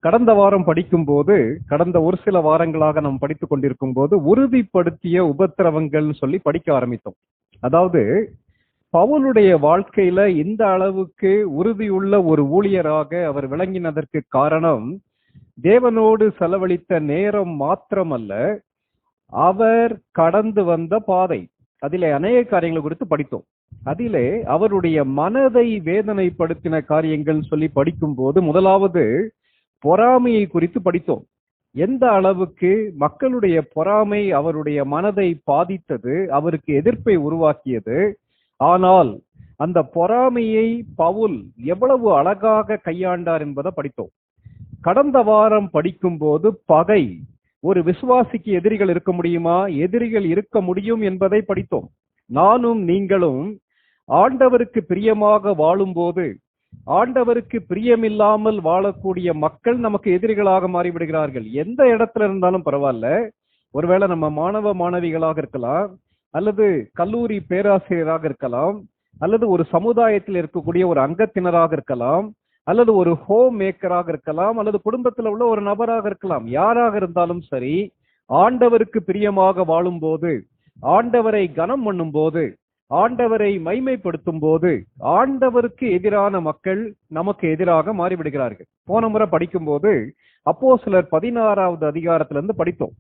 கடந்த வாரம் படிக்கும் போது, கடந்த ஒரு சில வாரங்களாக நாம் படித்துக் கொண்டிருக்கும் போது உறுதிப்படுத்திய உபத்திரவங்கள்னு சொல்லி படிக்க ஆரம்பித்தோம். அதாவது பவுலுடைய வாழ்க்கையில இந்த அளவுக்கு உறுதியுள்ள ஒரு ஊழியராக அவர் விளங்கினதற்கு காரணம் தேவனோடு செலவழித்த நேரம் மாத்திரமல்ல, அவர் கடந்து வந்த பாதை. அதிலே அநேக காரியங்களை குறித்து படித்தோம். அதிலே அவருடைய மனதை வேதனைப்படுத்தின காரியங்கள் சொல்லி படிக்கும் போது முதலாவது பொறாமையை குறித்து படித்தோம். எந்த அளவுக்கு மக்களுடைய பொறாமை அவருடைய மனதை பாதித்தது, அவருக்கு எதிர்ப்பை உருவாக்கியது. ஆனால் அந்த பொறாமையை பவுல் எவ்வளவு அழகாக கையாண்டார் என்பதை படித்தோம். கடந்த வாரம் படிக்கும் போது பகை, ஒரு விசுவாசிக்கு எதிரிகள் இருக்க முடியுமா, எதிரிகள் இருக்க முடியும் என்பதை படித்தோம். நானும் நீங்களும் ஆண்டவருக்கு பிரியமாக வாழும்போது ஆண்டவருக்கு பிரியமில்லாமல் வாழக்கூடிய மக்கள் நமக்கு எதிரிகளாக மாறிவிடுகிறார்கள். எந்த இடத்துல இருந்தாலும் பரவாயில்ல, ஒருவேளை நம்ம மாணவ மாணவிகளாக இருக்கலாம், அல்லது கல்லூரி பேராசிரியராக இருக்கலாம், அல்லது ஒரு சமுதாயத்தில் இருக்கக்கூடிய ஒரு அங்கத்தினராக இருக்கலாம், அல்லது ஒரு ஹோம் மேக்கராக இருக்கலாம், அல்லது குடும்பத்தில் உள்ள ஒரு நபராக இருக்கலாம். யாராக இருந்தாலும் சரி, ஆண்டவருக்கு பிரியமாக வாழும் போது, ஆண்டவரை கனம் பண்ணும் போது, ஆண்டவரை மைமைப்படுத்தும் போது ஆண்டவருக்கு எதிரான மக்கள் நமக்கு எதிராக மாறிவிடுகிறார்கள். போன முறை படிக்கும் போது அப்போஸ்தலர் 16வது அதிகாரத்திலிருந்து படித்தோம்.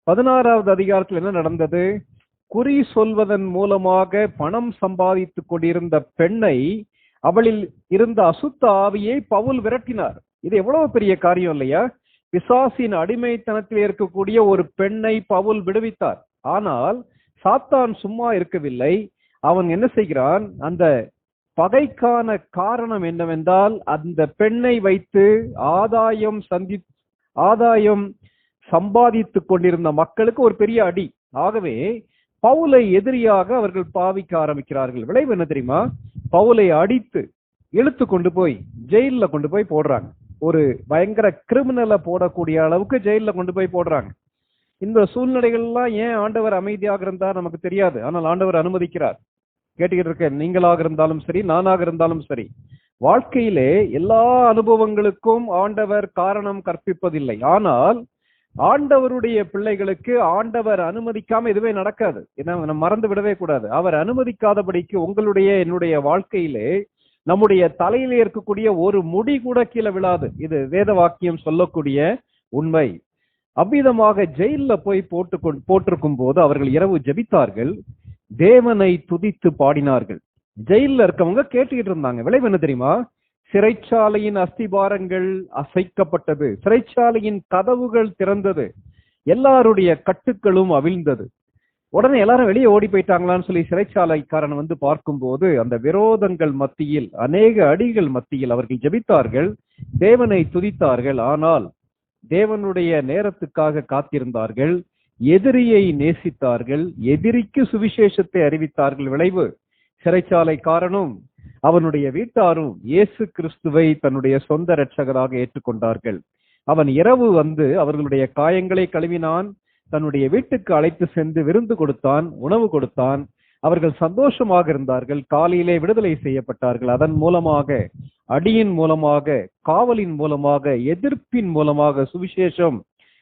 16வது அதிகாரத்தில் என்ன நடந்தது? குறி சொல்வதன் மூலமாக பணம் சம்பாதித்துக் கொண்டிருந்த பெண்ணை, அவளில் இருந்த அசுத்த ஆவியை பவுல் விரட்டினார். இது எவ்வளவு பெரிய காரியம் இல்லையா? பிசாசின் அடிமைத்தனத்தில் இருக்கக்கூடிய ஒரு பெண்ணை பவுல் விடுவித்தார். ஆனால் சாத்தான் சும்மா இருக்கவில்லை. அவன் என்ன செய்கிறான்? அந்த பகைக்கான காரணம் என்னவென்றால், அந்த பெண்ணை வைத்து ஆதாயம் சம்பாதித்துக் கொண்டிருந்த மக்களுக்கு ஒரு பெரிய அடி. ஆகவே பவுலை எதிரியாக அவர்கள் பாவிக்க ஆரம்பிக்கிறார்கள். விளைவு என்ன தெரியுமா? பவுலை அடித்து இழுத்து கொண்டு போய் ஜெயில கொண்டு போய் போடுறாங்க. ஒரு பயங்கர கிரிமினலை போடக்கூடிய அளவுக்கு ஜெயில கொண்டு போய் போடுறாங்க. இந்த சூழ்நிலைகள்லாம் ஏன் ஆண்டவர் அமைதியாக இருந்தார் நமக்கு தெரியாது. ஆனால் ஆண்டவர் அனுமதிக்கிறார். கேட்டுக்கிட்டு இருக்க நீங்களாக இருந்தாலும் சரி, நானாக இருந்தாலும் சரி, வாழ்க்கையிலே எல்லா அனுபவங்களுக்கும் ஆண்டவர் காரணம் கற்பிப்பதில்லை. ஆனால் ஆண்டவருடைய பிள்ளைகளுக்கு ஆண்டவர் அனுமதிக்காம எதுவே நடக்காது. நம்ம மறந்து விடவே கூடாது. அவர் அனுமதிக்காதபடிக்கு உங்களுடைய என்னுடைய வாழ்க்கையிலே நம்முடைய தலையிலே இருக்கக்கூடிய ஒரு முடி கூட கீழே விழாது. இது வேத வாக்கியம் சொல்லக்கூடிய உண்மை. அவ்விதமாக ஜெயில போய் போட்டிருக்கும் போது அவர்கள் இரவு ஜெபித்தார்கள், தேவனை துதித்து பாடினார்கள். ஜெயில இருக்கவங்க கேட்டுக்கிட்டு இருந்தாங்க. விளைவு என்ன தெரியுமா? சிறைச்சாலையின் அஸ்திபாரங்கள் அசைக்கப்பட்டது, சிறைச்சாலையின் கதவுகள் திறந்தது, எல்லாருடைய கட்டுக்களும் அவிழ்ந்தது. உடனே எல்லாரும் வெளியே ஓடி போயிட்டாங்களான்னு சொல்லி சிறைச்சாலைக்காரன் வந்து பார்க்கும்போது அந்த விரோதங்கள் மத்தியில், அநேக அடிகள் மத்தியில் அவர்கள் ஜெபித்தார்கள், தேவனை துதித்தார்கள். ஆனால் தேவனுடைய நேரத்துக்காக காத்திருந்தார்கள், எதிரியை நேசித்தார்கள், எதிரிக்கு சுவிசேஷத்தை அறிவித்தார்கள். விளைவு, சிறைச்சாலைக்காரனும் அவனுடைய வீட்டாரும் இயேசு கிறிஸ்துவை தன்னுடைய சொந்த இரட்சகராக ஏற்றுக்கொண்டார்கள். அவன் இரவு வந்து அவர்களுடைய காயங்களை கழுவினான், தன்னுடைய வீட்டுக்கு அழைத்து சென்று விருந்து கொடுத்தான், உணவு கொடுத்தான். அவர்கள் சந்தோஷமாக இருந்தார்கள். காலையிலே விடுதலை செய்யப்பட்டார்கள். அதன் மூலமாக, அடியின் மூலமாக, காவலின் மூலமாக, எதிர்ப்பின் மூலமாக சுவிசேஷம்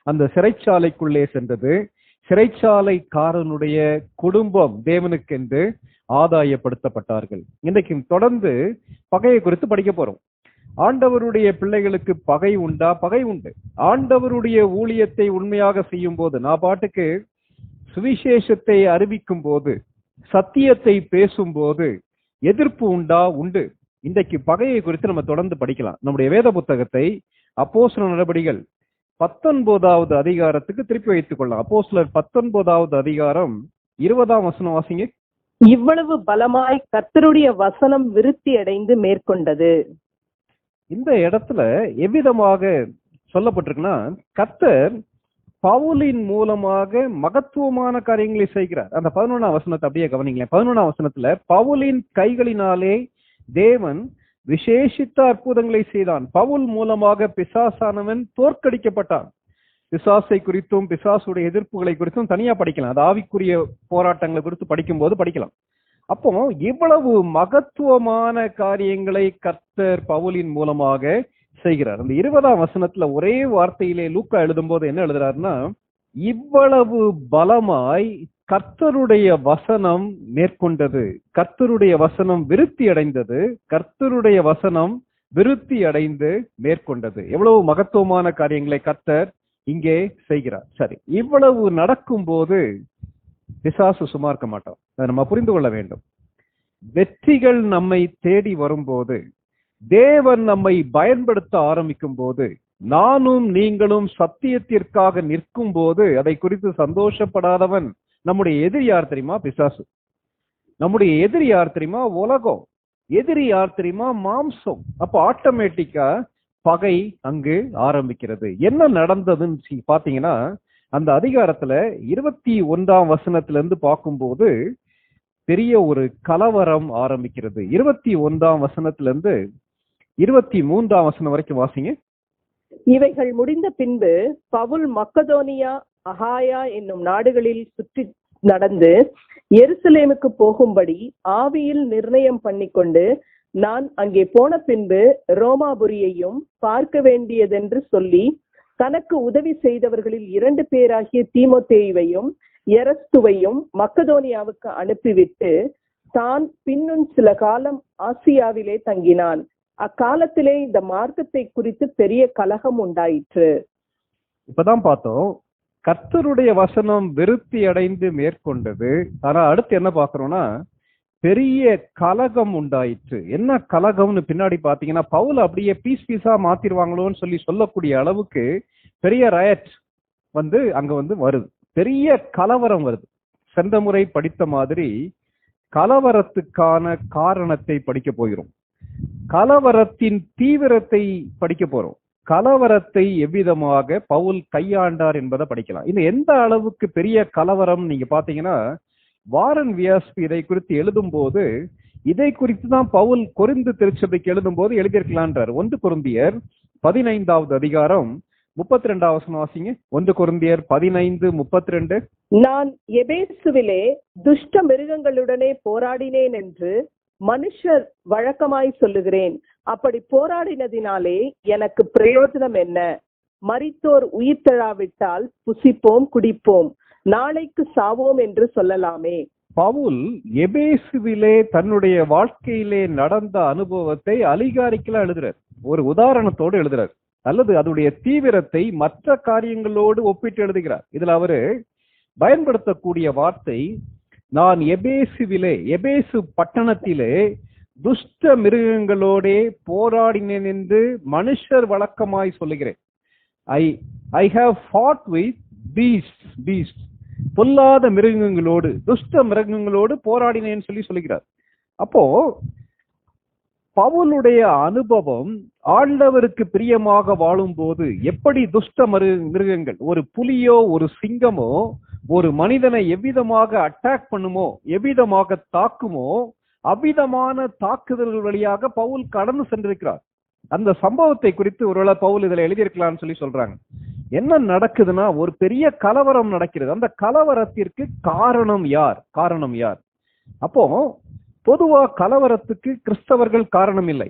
அந்த சிறைச்சாலைக்குள்ளே சென்றது. சிறைச்சாலைக்காரனுடைய குடும்பம் தேவனுக்கென்று ஆதாயப்படுத்தப்பட்டார்கள். இன்றைக்கு தொடர்ந்து பகையை குறித்து படிக்க போறோம். ஆண்டவருடைய பிள்ளைகளுக்கு பகை உண்டா? பகை உண்டு. ஆண்டவருடைய ஊழியத்தை உண்மையாக செய்யும் போது, நான் பாட்டுக்கு சுவிசேஷத்தை அறிவிக்கும் போது, சத்தியத்தை பேசும்போது எதிர்ப்பு உண்டா? உண்டு. இன்றைக்கு பகையை குறித்து நம்ம தொடர்ந்து படிக்கலாம். நம்முடைய வேத புத்தகத்தை அப்போஸ்தலர் நடபடிகள் 19வது அதிகாரத்துக்கு திருப்பி வைத்துக் கொள்ளலாம். அப்போஸ்தலர் 19வது அதிகாரம் 20ஆம் வசனம் வாசிங்க. இவ்வளவு பலமாய் கர்த்தருடைய வசனம் விருத்தி அடைந்து மேற்கொண்டது. இந்த இடத்துல எவ்விதமாக சொல்லப்பட்டிருக்குன்னா, கர்த்தர் பவுலின் மூலமாக மகத்துவமான காரியங்களை செய்கிறார். அந்த 11ஆம் வசனத்தை அப்படியே கவனிங்களேன். 11ஆம் வசனத்துல பவுலின் கைகளினாலே தேவன் விசேஷித்த அற்புதங்களை செய்தான். பவுல் மூலமாக பிசாசானவன் தோற்கடிக்கப்பட்டான். பிசாசை குறித்தும் பிசாசுடைய எதிர்ப்புகளை குறித்தும் தனியா படிக்கலாம். அது ஆவிக்குரிய போராட்டங்களை குறித்து படிக்கும் போது படிக்கலாம். அப்போ இவ்வளவு மகத்துவமான காரியங்களை கர்த்தர் பவுலின் மூலமாக செய்கிறார். அந்த 20ஆம் வசனத்துல ஒரே வார்த்தையிலே லூக்கா எழுதும் போது என்ன எழுதுறாருன்னா, இவ்வளவு பலமாய் கர்த்தருடைய வசனம் மேற்கொண்டது, கர்த்தருடைய வசனம் விருத்தி அடைந்தது, கர்த்தருடைய வசனம் விருத்தி அடைந்து மேற்கொண்டது. எவ்வளவு மகத்துவமான காரியங்களை கர்த்தர் இங்கே செய்கிறார். சரி, இவ்வளவு நடக்கும் போது பிசாசு சும்மா இருக்க மாட்டோம். அதை நம்ம புரிந்து கொள்ள வேண்டும். வெற்றிகள் நம்மை தேடி வரும்போது, தேவன் நம்மை பயன்படுத்த ஆரம்பிக்கும் போது, நானும் நீங்களும் சத்தியத்திற்காக நிற்கும் போது அதை குறித்து சந்தோஷப்படாதவன் நம்முடைய எதிரி யார் தெரியுமா? பிசாசு. நம்முடைய எதிரி யார் தெரியுமா? உலகம். எதிரி யார் தெரியுமா? மாம்சம். அப்ப ஆட்டோமேட்டிக்கா பகை அங்கு ஆரம்பிக்கிறது. என்ன நடந்ததுன்னு பாத்தீங்கன்னா, அந்த அதிகாரத்துல 21ஆம் வசனத்துல இருந்து பார்க்கும்போது பெரிய ஒரு கலவரம் ஆரம்பிக்கிறது. 21ஆம் வசனத்துல இருந்து 23ஆம் வசனம் வரைக்கும் வாசிங்க. இவைகள் முடிந்த பின்பு பவுல் மக்கதோனியா, அகாயா என்னும் நாடுகளில் சுற்றி நடந்து எருசலேமுக்கு போகும்படி ஆவியில் நிர்ணயம் பண்ணிக்கொண்டு, நான் அங்கே போன பின்பு ரோமாபுரியையும் பார்க்க வேண்டியதென்று சொல்லி, தனக்கு உதவி செய்தவர்களில் 2 பேராகிய தீமோத்தேயுவையும் எரஸ்துவையும் மக்கதோனியாவுக்கு அனுப்பிவிட்டு, தான் பின்னும் சில காலம் ஆசியாவிலே தங்கினான். அக்காலத்திலே இந்த மார்க்கத்தை குறித்து பெரிய கலகம் உண்டாயிற்று. இப்பதான் பார்த்தோம், கர்த்தருடைய வசனம் விருத்தி அடைந்து மேற்கொண்டது. ஆனா அடுத்து என்ன பாக்குறோம்னா, பெரிய கலகம் உண்டாயிற்று. என்ன கலகம்னு பின்னாடி பாத்தீங்கன்னா, பவுல் அப்படியே பீஸா மாத்திருவாங்களோன்னு சொல்லக்கூடிய அளவுக்கு பெரிய ரயட் அங்க வருது. பெரிய கலவரம் வருது. சென்ற முறை படித்த மாதிரி கலவரத்துக்கான காரணத்தை படிக்க போகிறோம். கலவரத்தின் தீவிரத்தை படிக்க போறோம். கலவரத்தை எவ்விதமாக பவுல் கையாண்டார் என்பதை படிக்கலாம். இது எந்த அளவுக்கு பெரிய கலவரம் நீங்க பாத்தீங்கன்னா, வாரன் வியாஸ்பி இதை குறித்து எழுதும் போது இதை குறித்து தான் பவுல் கொரிந்து திருச்சபைக்கு எழுதும் போது எழுதியிருக்கலான்றார். 1 கொரிந்தியர் 15வது அதிகாரம் 32வது வசனம் வாசிங்க. 1 கொரிந்தியர் 15:32. நான் எபேசுவிலே துஷ்ட மிருகங்களுடனே போராடினேன் என்று மனுஷர் வழக்கமாய் சொல்லுகிறேன். அப்படி போராடினதினாலே எனக்கு பிரயோஜனம் என்ன? மரித்தோர் உயிர் தழாவிட்டால் புசிப்போம் குடிப்போம், நாளைக்கு சாவோம் என்று சொல்லலாமே. பவுல் எபேசுவிலே தன்னுடைய வாழ்க்கையிலே நடந்த அனுபவத்தை அலிகாரிக்கலா எழுதுறார். ஒரு உதாரணத்தோடு எழுதுறார், அல்லது அதனுடைய தீவிரத்தை மற்ற காரியங்களோடு ஒப்பிட்டு எழுதுகிறார். இதுல அவரு பயன்படுத்தக்கூடிய வார்த்தை, நான் எபேசு பட்டணத்திலே துஷ்ட மிருகங்களோடே போராடினேன் என்று மனுஷர் வழக்கமாய் சொல்லுகிறேன். I have fought with beasts. பொல்லாத மிருகங்களோடு, துஷ்ட மிருகங்களோடு போராடினேன்னு சொல்லுகிறார். அப்போ பவுலுடைய அனுபவம் ஆண்டவருக்கு பிரியமாக வாழும் போது எப்படி துஷ்ட மிருகங்கள், ஒரு புலியோ ஒரு சிங்கமோ ஒரு மனிதனை எவ்விதமாக அட்டாக் பண்ணுமோ, எவ்விதமாக தாக்குமோ, அவ்விதமான தாக்குதல்கள் வழியாக பவுல் கடந்து சென்றிருக்கிறார். அந்த சம்பவத்தை குறித்து ஒருவேளை பவுல் இதுல எழுதியிருக்கலாம்னு சொல்றாங்க. என்ன நடக்குதுன்னா, ஒரு பெரிய கலவரம் நடக்கிறது. அந்த கலவரத்திற்கு காரணம் யார்? அப்போ பொதுவா கலவரத்துக்கு கிறிஸ்தவர்கள் காரணம் இல்லை,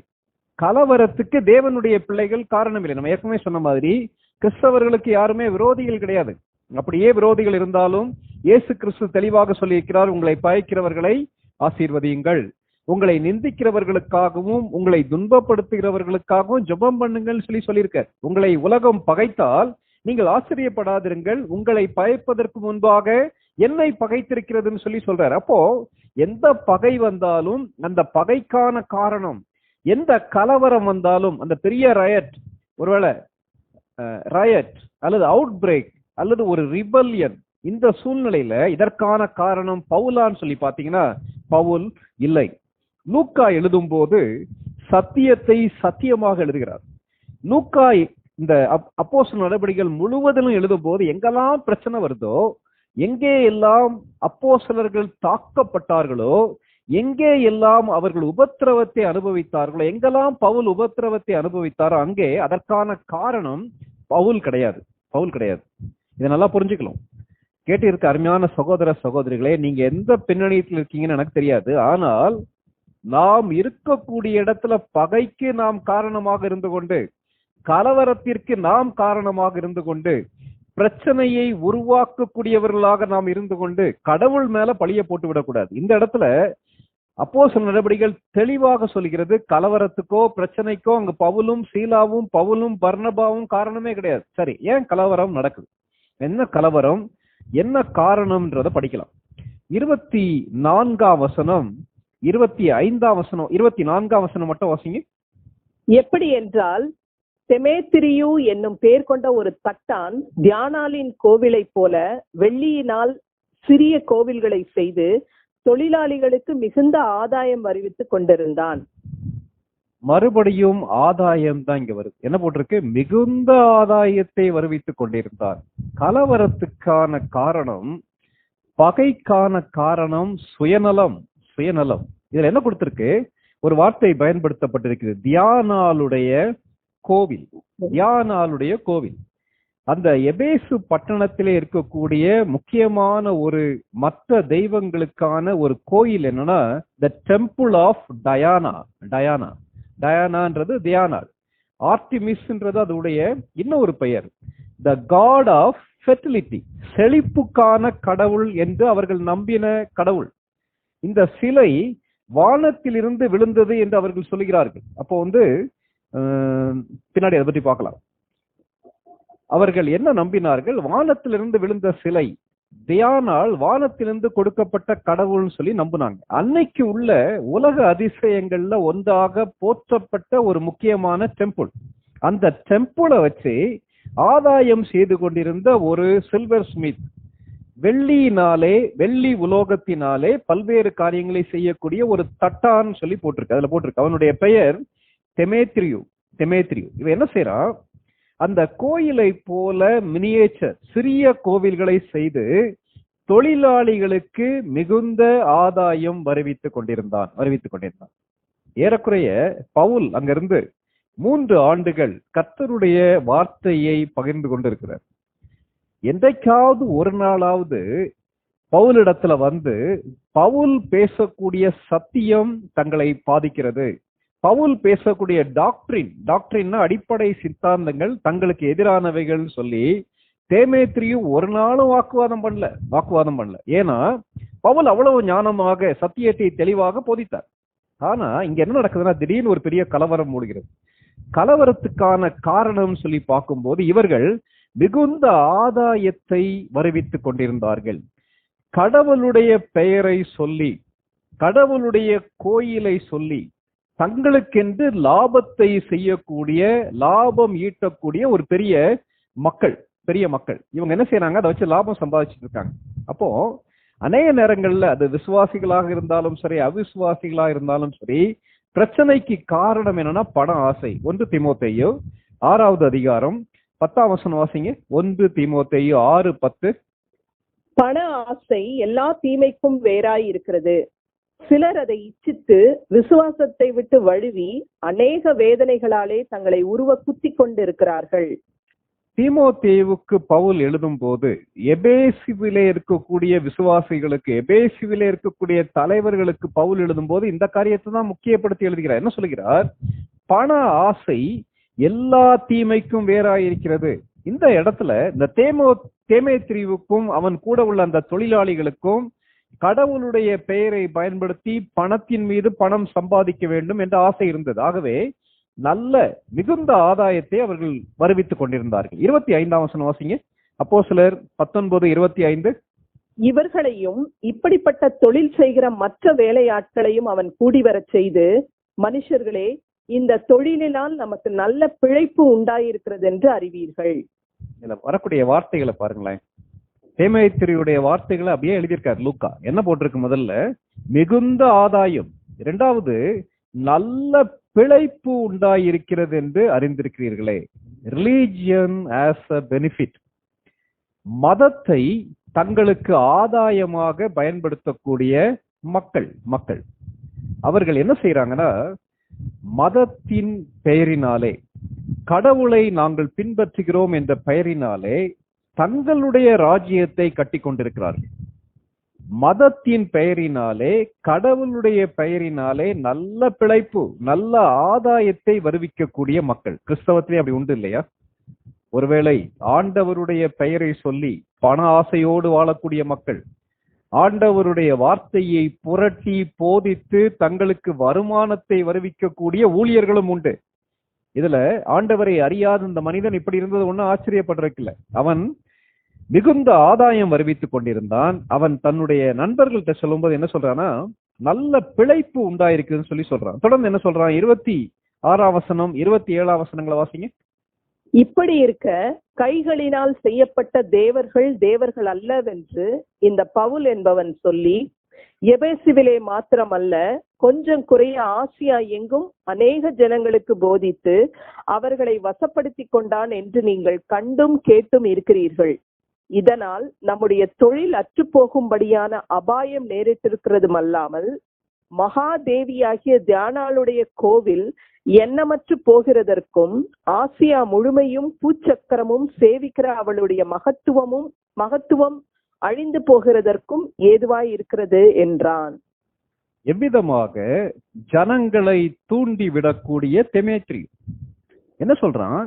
கலவரத்துக்கு தேவனுடைய பிள்ளைகள் காரணம் இல்லை. நம்ம ஏற்கனவே சொன்ன மாதிரி கிறிஸ்தவர்களுக்கு யாருமே விரோதிகள் கிடையாது. அப்படியே விரோதிகள் இருந்தாலும் இயேசு கிறிஸ்து தெளிவாக சொல்லியிருக்கிறார், உங்களை பகைக்கிறவர்களை ஆசீர்வதியுங்கள், உங்களை நிந்திக்கிறவர்களுக்காகவும் உங்களை துன்பப்படுத்துகிறவர்களுக்காகவும் ஜெபம் பண்ணுங்கள் சொல்லியிருக்கார். உங்களை உலகம் பகைத்தால் நீங்கள் ஆச்சரியப்படாதிருங்கள், உங்களை பகைப்பதற்கு முன்பாக என்னை பகைத்திருக்கிறதுன்னு சொல்றார். அப்போ எந்த பகை வந்தாலும் அந்த பகைக்கான காரணம், எந்த கலவரம் வந்தாலும் அந்த பெரிய ரயட், ஒருவேளை ரயட் அல்லது அவுட் பிரேக் அல்லது ஒரு ரிபல்லியன், இந்த சூழ்நிலையில இதற்கான காரணம் பவுலான்னு சொல்லி பாத்தீங்கன்னா பவுல் இல்லை. லூக்கா எழுதும் போது சத்தியத்தை சத்தியமாக எழுதுகிறார். லூக்கா இந்த அப்போஸ்தலர் நடவடிக்கைகள் முழுவதிலும் எழுதும் போது எங்கெல்லாம் பிரச்சனை வருதோ, எங்கே எல்லாம் அப்போஸ்தலர்கள் தாக்கப்பட்டார்களோ, எங்கே எல்லாம் அவர்கள் உபத்திரவத்தை அனுபவித்தார்களோ, எங்கெல்லாம் பவுல் உபத்திரவத்தை அனுபவித்தாரோ அங்கே அதற்கான காரணம் பவுல் கிடையாது. இதை நல்லா புரிஞ்சுக்கலாம். கேட்டு இருக்க அருமையான சகோதர சகோதரிகளே, நீங்க எந்த பின்னணியத்தில் இருக்கீங்கன்னு எனக்கு தெரியாது. ஆனால் நாம் இருக்கக்கூடிய இடத்துல பகைக்கு நாம் காரணமாக இருந்து கொண்டு கலவரத்திற்கு நாம் காரணமாக இருந்து கொண்டு, பிரச்சனையை உருவாக்கக்கூடியவர்களாக நாம் இருந்து கொண்டு கடவுள் மேல பழிய போட்டு விடக்கூடாது. இந்த இடத்துல அப்போஸ்தலர் நடவடிக்கைகள் தெளிவாக சொல்கிறது, கலவரத்துக்கோ பிரச்சனைக்கோ அங்க பவுலும் பர்னபாவும் காரணமே கிடையாது. சரி, ஏன் கலவரம் நடக்குது, என்ன கலவரம், என்ன காரணம்ன்றத படிக்கலாம். 24ஆம் வசனம், 25ஆம் வசனம், 24ஆம் வசனம் மட்டும் வாசிங்க. எப்படி என்றால், தெமேத்திரியு என்னும் பெயர் கொண்ட ஒரு தட்டான் தியானாலின் கோவிலை போல வெள்ளியினால் சிறிய கோவில்களை செய்து தொழிலாளிகளுக்கு மிகுந்த ஆதாயம் வருவித்துக் கொண்டிருந்தான். மறுபடியும் ஆதாயம் தான் இங்க வருது. என்ன போட்டிருக்கு? மிகுந்த ஆதாயத்தை வருவித்துக் கொண்டிருந்தார். கலவரத்துக்கான காரணம், பகைக்கான காரணம் சுயநலம். இதுல என்ன கொடுத்திருக்கு? ஒரு வார்த்தை பயன்படுத்தப்பட்டிருக்கிறது, தியானாளுடைய கோவில். அந்த எபேசு பட்டணத்திலே இருக்கக்கூடிய முக்கியமான ஒரு மற்ற தெய்வங்களுக்கான ஒரு கோயில் என்னன்னா, த டெம்பிள் ஆஃப் டயானான்றது தியானாள், ஆர்டிமிஸ்ன்றது அதோடைய இன்னொரு பெயர், த காட் ஆஃப் ஃபெர்டிலிட்டி, செழிப்புக்கான கடவுள் என்று அவர்கள் நம்பின கடவுள். இந்த சிலை வானத்திலிருந்து விழுந்தது என்று அவர்கள் சொல்கிறார்கள். அப்போ பின்னாடி அதை பற்றி பார்க்கலாம். அவர்கள் என்ன நம்பினார்கள்? வானத்திலிருந்து விழுந்த சிலை தியானால் வானத்திலிருந்து கொடுக்கப்பட்ட கடவுள்னு சொல்லி நம்பினாங்க. அன்னைக்கு உள்ள உலக அதிசயங்கள்ல ஒன்றாக போற்றப்பட்ட ஒரு முக்கியமான டெம்பிள். அந்த டெம்பிளை வச்சு ஆதாயம் செய்து கொண்டிருந்த ஒரு சில்வர் ஸ்மித், வெள்ளி உலோகத்தினாலே பல்வேறு காரியங்களை செய்யக்கூடிய ஒரு தட்டான் சொல்லி போட்டிருக்கு. அதுல போட்டிருக்கு, அவனுடைய பெயர் தெமேத்திரியு. இவன் என்ன செய்யறான்? அந்த கோயிலை போல மினியேச்சர் சிறிய கோவில்களை செய்து தொழிலாளிகளுக்கு மிகுந்த ஆதாயம் வருவித்துக் கொண்டிருந்தான். ஏறக்குறைய பவுல் அங்கிருந்து 3 ஆண்டுகள் கர்த்தருடைய வார்த்தையை பகிர்ந்து கொண்டிருக்கிறார். என்றைக்காவது ஒரு நாளாவது பவுலிடத்துல பவுல் பேசக்கூடிய சத்தியம் தங்களை பாதிக்கிறது, பவுல் பேசக்கூடிய டாக்டரின் அடிப்படை சித்தாந்தங்கள் தங்களுக்கு எதிரானவைகள் சொல்லி தேமேத்திரியு ஒரு நாளும் வாக்குவாதம் பண்ணல. ஏன்னா பவுல் அவ்வளவு ஞானமாக சத்தியத்தை தெளிவாக போதித்தார். ஆனா இங்க என்ன நடக்குதுன்னா, திடீர்னு ஒரு பெரிய கலவரம் மூடுகிறது. கலவரத்துக்கான காரணம் சொல்லி பார்க்கும்போது, இவர்கள் மிகுந்த ஆதாயத்தை வருவித்துக் கொண்டிருந்தார்கள். கடவுளுடைய பெயரை சொல்லி, கடவுளுடைய கோயிலை சொல்லி, தங்களுக்கென்று லாபத்தை செய்யக்கூடிய, லாபம் ஈட்டக்கூடிய ஒரு பெரிய மக்கள். இவங்க என்ன செய்யறாங்க? அதை வச்சு லாபம் சம்பாதிச்சுட்டு இருக்காங்க. அப்போ அநேக நேரங்கள்ல அது விசுவாசிகளாக இருந்தாலும் சரி, அவிசுவாசிகளாக இருந்தாலும் சரி, பிரச்சனைக்கு காரணம் என்னன்னா பண ஆசை. 1 தீமோத்தேயு 6வது அதிகாரம் 10ஆம் வசனம் வாசிங்க. 1 தீமோத்தேயு 6:10. பண ஆசை எல்லா தீமைக்கும் வேறாய் இருக்கிறது. சிலர் அதை இச்சித்து விசுவாசத்தை விட்டு வழுவி அநேக வேதனைகளாலே தங்களை குத்தி கொண்டிருக்கிறார்கள். தீமோத்தேயுவுக்கு பவுல் எழுதும் போது எபேசுவிலே இருக்கக்கூடிய விசுவாசிகளுக்கு, எபேசுவிலே இருக்கக்கூடிய தலைவர்களுக்கு பவுல் எழுதும் போது இந்த காரியத்தை தான் முக்கியப்படுத்தி எழுதுகிறார். என்ன சொல்லுகிறார்? பண ஆசை எல்லா தீமைக்கும் வேறாயிருக்கிறது. இந்த இடத்துல இந்த தேமேத்திரிவுக்கும் அவன் கூட உள்ள அந்த தொழிலாளிகளுக்கும் கடவுளுடைய பெயரை பயன்படுத்தி பணத்தின் மீது பணம் சம்பாதிக்க வேண்டும் என்ற ஆசை இருந்தது. ஆகவே நல்ல மிகுந்த ஆதாயத்தை அவர்கள் வருவித்துக் கொண்டிருந்தார்கள். 25ஆம் வசனம் வாசிங்க. அப்போஸ்தலர் 19:25. இவர்களையும் இப்படிப்பட்ட தொழில் செய்கிற மற்ற வேலையாட்களையும் அவன் கூடி வரச் செய்து, மனுஷர்களே, இந்த தொழிலினால் நமக்கு நல்ல பிழைப்பு உண்டாயிருக்கிறது என்று அறிவீர்கள். இதுல வரக்கூடிய வார்த்தைகளை பாருங்களேன். தேமேத்திரியுடைய வார்த்தைகளை அப்படியே எழுதியிருக்காரு லூக்கா. என்ன போட்டிருக்கு? முதல்ல மிகுந்த ஆதாயம், 2வது நல்ல பிழைப்பு உண்டாயிருக்கிறது என்று அறிந்திருக்கிறீர்களே. ரிலீஜியன் ஆஸ் அ பெனிஃபிட், மதத்தை தங்களுக்கு ஆதாயமாக பயன்படுத்தக்கூடிய மக்கள் அவர்கள் என்ன செய்யறாங்கன்னா, மதத்தின் பெயரினாலே, கடவுளை நாங்கள் பின்பற்றுகிறோம் என்ற பெயரினாலே தங்களுடைய ராஜ்யத்தை கட்டி கொண்டிருக்கிறார்கள். மதத்தின் பெயரினாலே, கடவுளுடைய பெயரினாலே நல்ல பிழைப்பு, நல்ல ஆதாயத்தை வருவிக்கக்கூடிய மக்கள். கிறிஸ்தவத்திலே அப்படி உண்டு இல்லையா? ஒருவேளை ஆண்டவருடைய பெயரை சொல்லி பண ஆசையோடு வாழக்கூடிய மக்கள், ஆண்டவருடைய வார்த்தையை புரட்டி போதித்து தங்களுக்கு வருமானத்தை வருவிக்கக்கூடிய ஊழியர்களும் உண்டு. இதுல ஆண்டவரை அறியாத இந்த மனிதன் இப்படி இருந்தது ஒன்னும் ஆச்சரியப்படுறதுக்கில்ல. அவன் மிகுந்த ஆதாயம் வருவித்துக் கொண்டிருந்தான். அவன் தன்னுடைய நண்பர்கள்ட்ட சொல்லும்போது என்ன சொல்றான்னா, நல்ல பிழைப்பு உண்டாயிருக்குன்னு சொல்லி சொல்றான். தொடர்ந்து என்ன சொல்றான்? 26ஆம் வசனம் 27ஆம் வசனங்களை வாசிங்க. இப்படி இருக்க கைகளினால் செய்யப்பட்ட தேவர்கள் தேவர்கள் அல்லவென்று இந்த பவுல் என்பவன் சொல்லி, எபேசுவிலே மாத்திரமல்ல கொஞ்சம் குறைய ஆசியா எங்கும் அநேக ஜனங்களுக்கு போதித்து அவர்களை வசப்படுத்தி கொண்டான் என்று நீங்கள் கண்டும் கேட்டும் இருக்கிறீர்கள். இதனால் நம்முடைய தொழில் அற்றுப்போகும்படியான அபாயம் நேரிட்டிருக்கிறதும் அல்லாமல் மகாதேவியாகிய தியானாளுடைய கோவில் எண்ணமற்று போகிறதற்கும் ஆசியா முழுமையும் பூச்சக்கரமும் சேவிக்கிற அவளுடைய மகத்துவம் அழிந்து போகிறதற்கும் ஏதுவாய் இருக்கிறது என்றான். எவ்விதமாக ஜனங்களை தூண்டி விடக்கூடிய தெமேத்ரி என்ன சொல்றான்?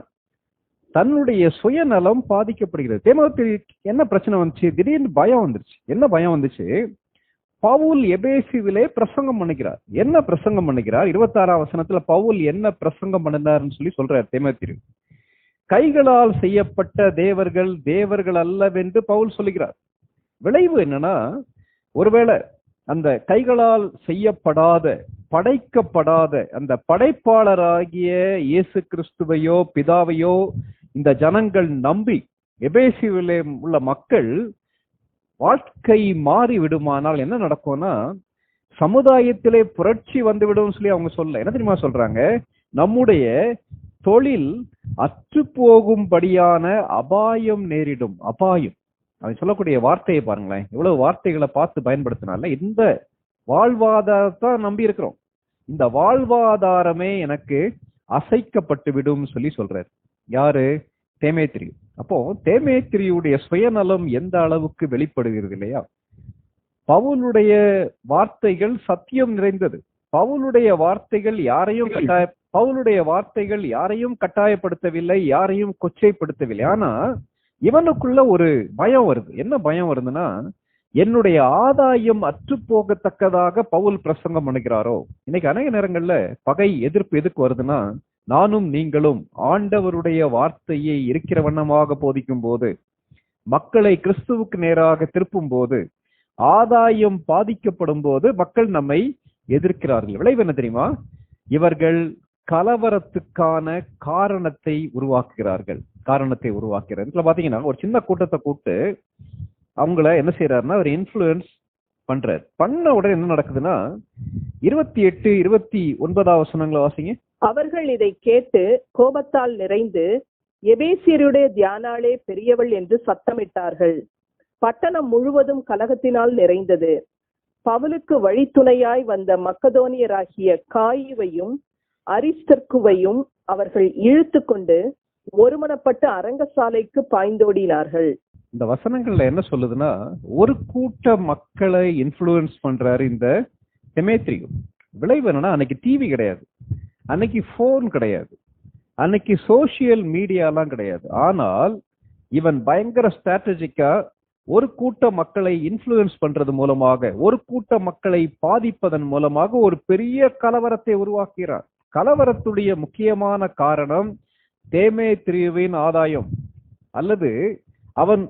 தன்னுடைய சுயநலம் பாதிக்கப்படுகிறது. தெமேத்ரி என்ன பிரச்சனை வந்துச்சு? திடீர்னு பயம் வந்துருச்சு. என்ன பயம் வந்துச்சு? பவுல் எபேசுவிலே பிரசங்கம் பண்ணுகிறார். என்ன பிரசங்கம் பண்ணுகிறார்? 26ஆம் வசனத்துல பவுல் என்ன பிரசங்கம் பண்ணினார்னு சொல்லி சொல்றார் தெமேத்ரி. கைகளால் செய்யப்பட்ட தேவர்கள் தேவர்கள் அல்லவென்று பவுல் சொல்லுகிறார். விளைவு என்னன்னா, ஒருவேளை அந்த கைகளால் செய்யப்படாத, படைக்கப்படாத அந்த படைப்பாளராகிய இயேசு கிறிஸ்துவையோ பிதாவையோ இந்த ஜனங்கள் நம்பி எபேசுவிலே உள்ள மக்கள் வாழ்க்கை மாறி விடுமானால் என்ன நடக்கும்னா, சமுதாயத்திலே புரட்சி வந்துவிடும் சொல்லி அவங்க சொல்ல என்ன தெரியுமா சொல்றாங்க? நம்முடைய தொழில் அற்று போகும்படியான அபாயம் நேரிடும். அபாயம், அவன் சொல்லக்கூடிய வார்த்தையை பாருங்களேன், இவ்வளவு வார்த்தைகளை பார்த்து பயன்படுத்தினால. இந்த வாழ்வாதாரத்தை நம்பி இருக்கிறோம், இந்த வாழ்வாதாரமே எனக்கு அசைக்கப்பட்டு விடும் சொல்லி சொல்றாரு. யாரு? தெமேத்ரி. அப்போ தெமேத்ரியுடைய சுயநலம் எந்த அளவுக்கு வெளிப்படுகிறது இல்லையா? பவுலுடைய வார்த்தைகள் சத்தியம் நிறைந்தது. பவுலுடைய வார்த்தைகள் யாரையும் கட்டாயப்படுத்தவில்லை, யாரையும் கொச்சைப்படுத்தவில்லை. ஆனா இவனுக்குள்ள ஒரு பயம் வருது. என்ன பயம் வருதுன்னா, என்னுடைய ஆதாயம் அற்று போகத்தக்கதாக பவுல் பிரசங்கம் பண்ணுகிறாரோ. இன்னைக்கு அநேக நேரங்கள்ல பகை எதிர்ப்பு எதுக்கு வருதுன்னா, நானும் நீங்களும் ஆண்டவருடைய வார்த்தையை இருக்கிற வண்ணமாக போதிக்கும் போது, மக்களை கிறிஸ்துவுக்கு நேராக திருப்பும் போது, ஆதாயம் பாதிக்கப்படும் போது மக்கள் நம்மை எதிர்க்கிறார்கள். விளைவு என்ன தெரியுமா? இவர்கள் கலவரத்துக்கான காரணத்தை உருவாக்குகிறார்கள். பாத்தீங்கன்னா ஒரு சின்ன கூட்டத்தை கூப்பிட்டு அவங்கள என்ன செய்யறாருன்னா, அவர் இன்ஃப்ளூயன்ஸ் பண்றாரு. பண்ண உடனே என்ன நடக்குதுன்னா, 28, 29ஆம் வசனங்களை வாசிங்க. அவர்கள் இதை கேட்டு கோபத்தால் நிறைந்து எபேசியருடைய தியானாளே பெரியவள் என்று சத்தமிட்டார்கள். பட்டணம் முழுவதும் கலகத்தினால் நிறைந்தது. பவுலுக்கு வழித்துணையாய் வந்த மக்கதோனியராகிய காயுவையும் அரிஸ்தர்க்குவையும் அவர்கள் இழுத்து கொண்டு ஒருமனப்பட்டு அரங்கசாலைக்கு பாய்ந்தோடினார்கள். இந்த வசனங்கள்ல என்ன சொல்லுதுன்னா, ஒரு கூட்ட மக்களை இன்ஃப்ளூயன்ஸ் பண்றாரு இந்த தெமேத்ரி. விளைவு என்னன்னா, அன்னைக்கு டிவி கிடையாது, அன்னைக்கு போன் கிடையாது, அன்னைக்கு சோசியல் மீடியாலாம் கிடையாது. ஆனால் இவன் பயங்கர ஸ்ட்ராட்டஜிக்கா ஒரு கூட்ட மக்களை இன்ஃப்ளூயன்ஸ் பண்றது மூலமாக, ஒரு கூட்ட மக்களை பாதிப்பதன் மூலமாக ஒரு பெரிய கலவரத்தை உருவாக்குகிறார். கலவரத்துடைய முக்கியமான காரணம் தெமேத்ரியுவின் ஆதாயம், அல்லது அவன்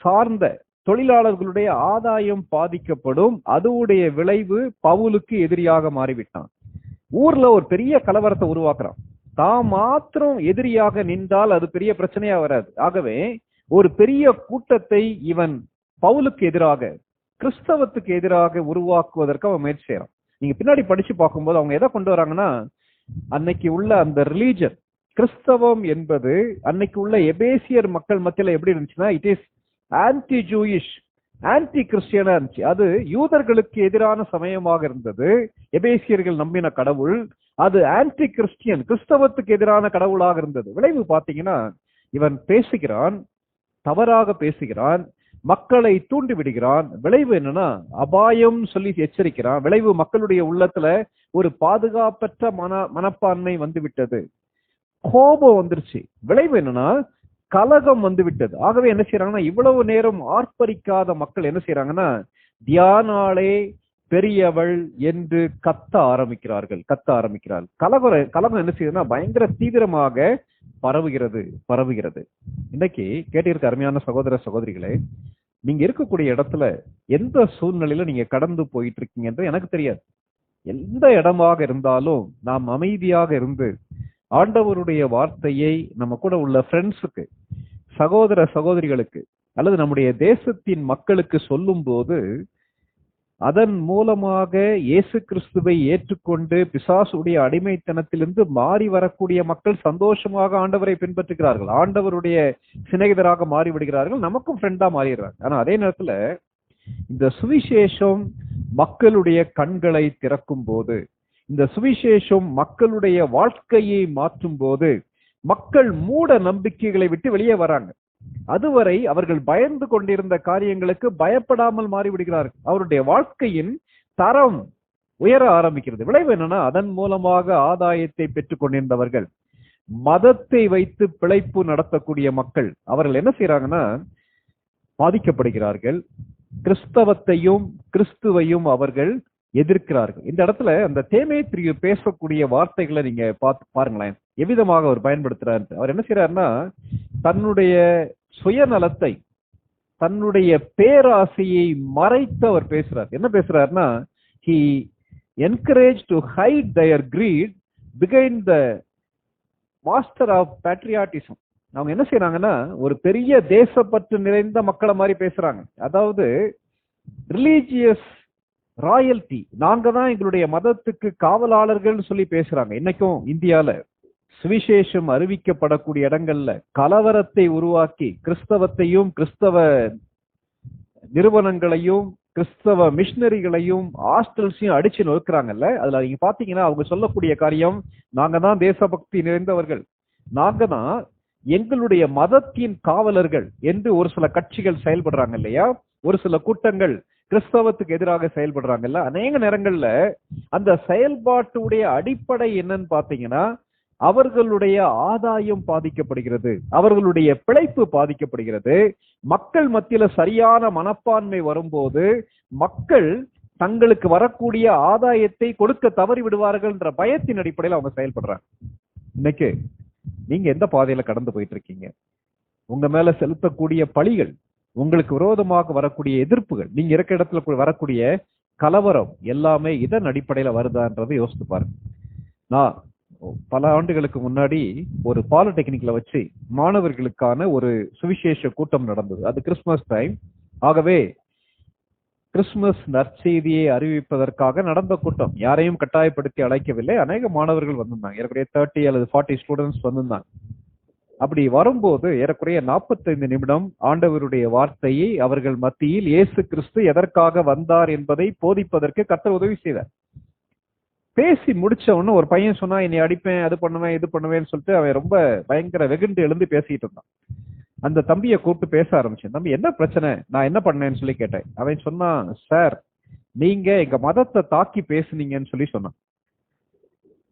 சார்ந்த தொழிலாளர்களுடைய ஆதாயம் பாதிக்கப்படும். அதுவுடைய விளைவு பவுலுக்கு எதிரியாக மாறிவிட்டான். ஊர்ல ஒரு பெரிய கலவரத்தை உருவாக்குறான். தான் மாத்திரம் எதிரியாக நின்றால் அது பெரிய பிரச்சனையா வராது. ஆகவே ஒரு பெரிய கூட்டத்தை இவன் பவுலுக்கு எதிராக, கிறிஸ்தவத்துக்கு எதிராக உருவாக்குவதற்கு அவன் முயற்சி செய்யறான். நீங்க பின்னாடி படிச்சு பார்க்கும்போது அவங்க எதை கொண்டு வராங்கன்னா, அன்னைக்கு உள்ள அந்த ரிலீஜன், கிறிஸ்தவம் என்பது அன்னைக்கு உள்ள எபேசியர் மக்கள் மத்தியில எப்படி இருந்துச்சுன்னா, it is anti Jewish, anti கிறிஸ்டியனா இருந்துச்சு. அது யூதர்களுக்கு எதிரான சமயமாக இருந்தது. எபேசியர்கள் நம்பின கடவுள் அது ஆன்டி கிறிஸ்டியன், கிறிஸ்தவத்துக்கு எதிரான கடவுளாக இருந்தது. விளைவு பாத்தீங்கன்னா, இவன் பேசுகிறான், தவறாக பேசுகிறான், மக்களை தூண்டி விடுகிறான். விளைவு என்னன்னா அபாயம் சொல்லி எச்சரிக்கிறான். விளைவு மக்களுடைய உள்ளத்துல ஒரு பாதுகாப்பற்ற மனப்பான்மை வந்து விட்டது, கோபம் வந்துருச்சு. விளைவு என்னன்னா கலகம் வந்து விட்டது. ஆகவே என்ன செய்யறாங்கன்னா, இவ்வளவு நேரம் ஆர்ப்பரிக்காத மக்கள் என்ன செய்யறாங்கன்னா, தியானாளே பெரியவள் என்று கத்த ஆரம்பிக்கிறார்கள். கலகம் என்ன செய்யுதுன்னா பயங்கர தீவிரமாக பரவுகிறது. இன்னைக்கு கேட்டிருக்க அருமையான சகோதர சகோதரிகளே, நீங்க இருக்கக்கூடிய இடத்துல எந்த சூழ்நிலையில நீங்க கடந்து போயிட்டு இருக்கீங்க என்று எனக்கு தெரியாது. எந்த இடமாக இருந்தாலும் நாம் அமைதியாக இருந்து ஆண்டவருடைய வார்த்தையை நம்ம கூட உள்ள ஃப்ரெண்ட்ஸுக்கு, சகோதர சகோதரிகளுக்கு அல்லது நம்முடைய தேசத்தின் மக்களுக்கு சொல்லும் போது, அதன் மூலமாக இயேசு கிறிஸ்துவை ஏற்றுக்கொண்டு பிசாசுடைய அடிமைத்தனத்திலிருந்து மாறி வரக்கூடிய மக்கள் சந்தோஷமாக ஆண்டவரை பின்பற்றுகிறார்கள், ஆண்டவருடைய சிநேகிதராக மாறிவிடுகிறார்கள், நமக்கும் ஃப்ரெண்டா மாறிடுறாங்க. ஆனா அதே நேரத்துல இந்த சுவிசேஷம் மக்களுடைய கண்களை திறக்கும் போது, இந்த சுவிசேஷம் மக்களுடைய வாழ்க்கையை மாற்றும் போது, மக்கள் மூட நம்பிக்கைகளை விட்டு வெளியே வராங்க. அதுவரை அவர்கள் பயந்து கொண்டிருந்த காரியங்களுக்கு பயப்படாமல் மாறிவிடுகிறார்கள். அவருடைய வாழ்க்கையின் தரம் உயர ஆரம்பிக்கிறது. விளைவு என்னன்னா, அதன் மூலமாக ஆதாயத்தை பெற்றுக் கொண்டிருந்தவர்கள், மதத்தை வைத்து பிழைப்பு நடத்தக்கூடிய மக்கள், அவர்கள் என்ன செய்யறாங்கன்னா பாதிக்கப்படுகிறார்கள். கிறிஸ்தவத்தையும் கிறிஸ்துவையும் அவர்கள் எதிர்க்கிறார்கள். இந்த இடத்துல அந்த தேமேத்திரியு பேசக்கூடிய வார்த்தைகளை நீங்க பாருங்களேன், எவ்விதமாக அவர் பயன்படுத்துறாரு. அவர் என்ன செய்யறாருன்னா, தன்னுடைய சுயநலத்தை, தன்னுடைய பேராசையை மறைத்து அவர் பேசுறார். என்ன பேசுறாருன்னா, he encouraged to hide their greed behind the master of patriotism. அவங்க என்ன செய்யறாங்கன்னா, ஒரு பெரிய தேசப்பற்று நிறைந்த மக்களை மாதிரி பேசுறாங்க. அதாவது ரிலீஜியஸ் ராயல்டி, நாங்க தான் எங்களுடைய மதத்துக்கு காவலாளர்கள் சொல்லி பேசுறாங்க. இன்னைக்கும் இந்தியால சுவிசேஷம் அறிவிக்கப்படக்கூடிய இடங்கள்ல கலவரத்தை உருவாக்கி கிறிஸ்தவத்தையும் கிறிஸ்தவ நிறுவனங்களையும் கிறிஸ்தவ மிஷனரிகளையும் ஹாஸ்டல்ஸையும் அடிச்சு நொறுக்கிறாங்கல்ல. அதுல நீங்க பாத்தீங்கன்னா அவங்க சொல்லக்கூடிய காரியம், நாங்க தான் தேசபக்தி நிறைந்தவர்கள், நாங்க தான் எங்களுடைய மதத்தின் காவலர்கள் என்று ஒரு சில கட்சிகள் செயல்படுறாங்க இல்லையா, ஒரு சில கூட்டங்கள் கிறிஸ்தவத்துக்கு எதிராக செயல்படுறாங்கல்ல. அநேக நேரங்கள்ல அந்த செயல்பாட்டுடைய அடிப்படை என்னன்னு பாத்தீங்கன்னா, அவர்களுடைய ஆதாயம் பாதிக்கப்படுகிறது, அவர்களுடைய பிழைப்பு பாதிக்கப்படுகிறது. மக்கள் மத்தியில சரியான மனப்பான்மை வரும்போது மக்கள் தங்களுக்கு வரக்கூடிய ஆதாயத்தை கொடுக்க தவறி விடுவார்கள் என்ற பயத்தின் அடிப்படையில் அவங்க செயல்படுறாங்க. இன்னைக்கு நீங்க எந்த பாதையில கடந்து போயிட்டு இருக்கீங்க? உங்க மேல செலுத்தக்கூடிய பழிகள், உங்களுக்கு விரோதமாக வரக்கூடிய எதிர்ப்புகள், நீங்க இருக்க இடத்துல வரக்கூடிய கலவரம் எல்லாமே இதன் அடிப்படையில வருதான்றதை யோசித்து பாருங்க. நான் பல ஆண்டுகளுக்கு முன்னாடி ஒரு பாலிடெக்னிக்ல வச்சு மாணவர்களுக்கான ஒரு சுவிசேஷ கூட்டம் நடந்தது. அது கிறிஸ்துமஸ் டைம். ஆகவே கிறிஸ்துமஸ் நற்செய்தியை அறிவிப்பதற்காக நடந்த கூட்டம். யாரையும் கட்டாயப்படுத்தி அழைக்கவில்லை. அநேக மாணவர்கள் வந்திருந்தாங்க. ஏறக்குறைய 30 அல்லது 40 ஸ்டூடெண்ட்ஸ் வந்திருந்தாங்க. அப்படி வரும்போது ஏறக்குறைய 45 நிமிடம் ஆண்டவருடைய வார்த்தையை அவர்கள் மத்தியில் இயேசு கிறிஸ்து எதற்காக வந்தார் என்பதை போதிப்பதற்கு கர்த்தர் உதவி செய்தார். பேசி முடிச்ச உடனே ஒரு பையன் சொன்னா, என்னை அடிப்பேன், அது பண்ணுவேன், இது பண்ணுவேன்னு சொல்லிட்டு அவன் ரொம்ப பயங்கர வெகுண்டு எழுந்து பேசிட்டு இருந்தான். அந்த தம்பியை கூப்பிட்டு பேச ஆரம்பிச்சேன். தம்பி, என்ன பிரச்சனை, நான் என்ன பண்ணேன்னு சொல்லி கேட்டேன். அவன் சொன்னான், சார் நீங்க எங்க மதத்தை தாக்கி பேசுனீங்கன்னு சொல்லி சொன்னான்.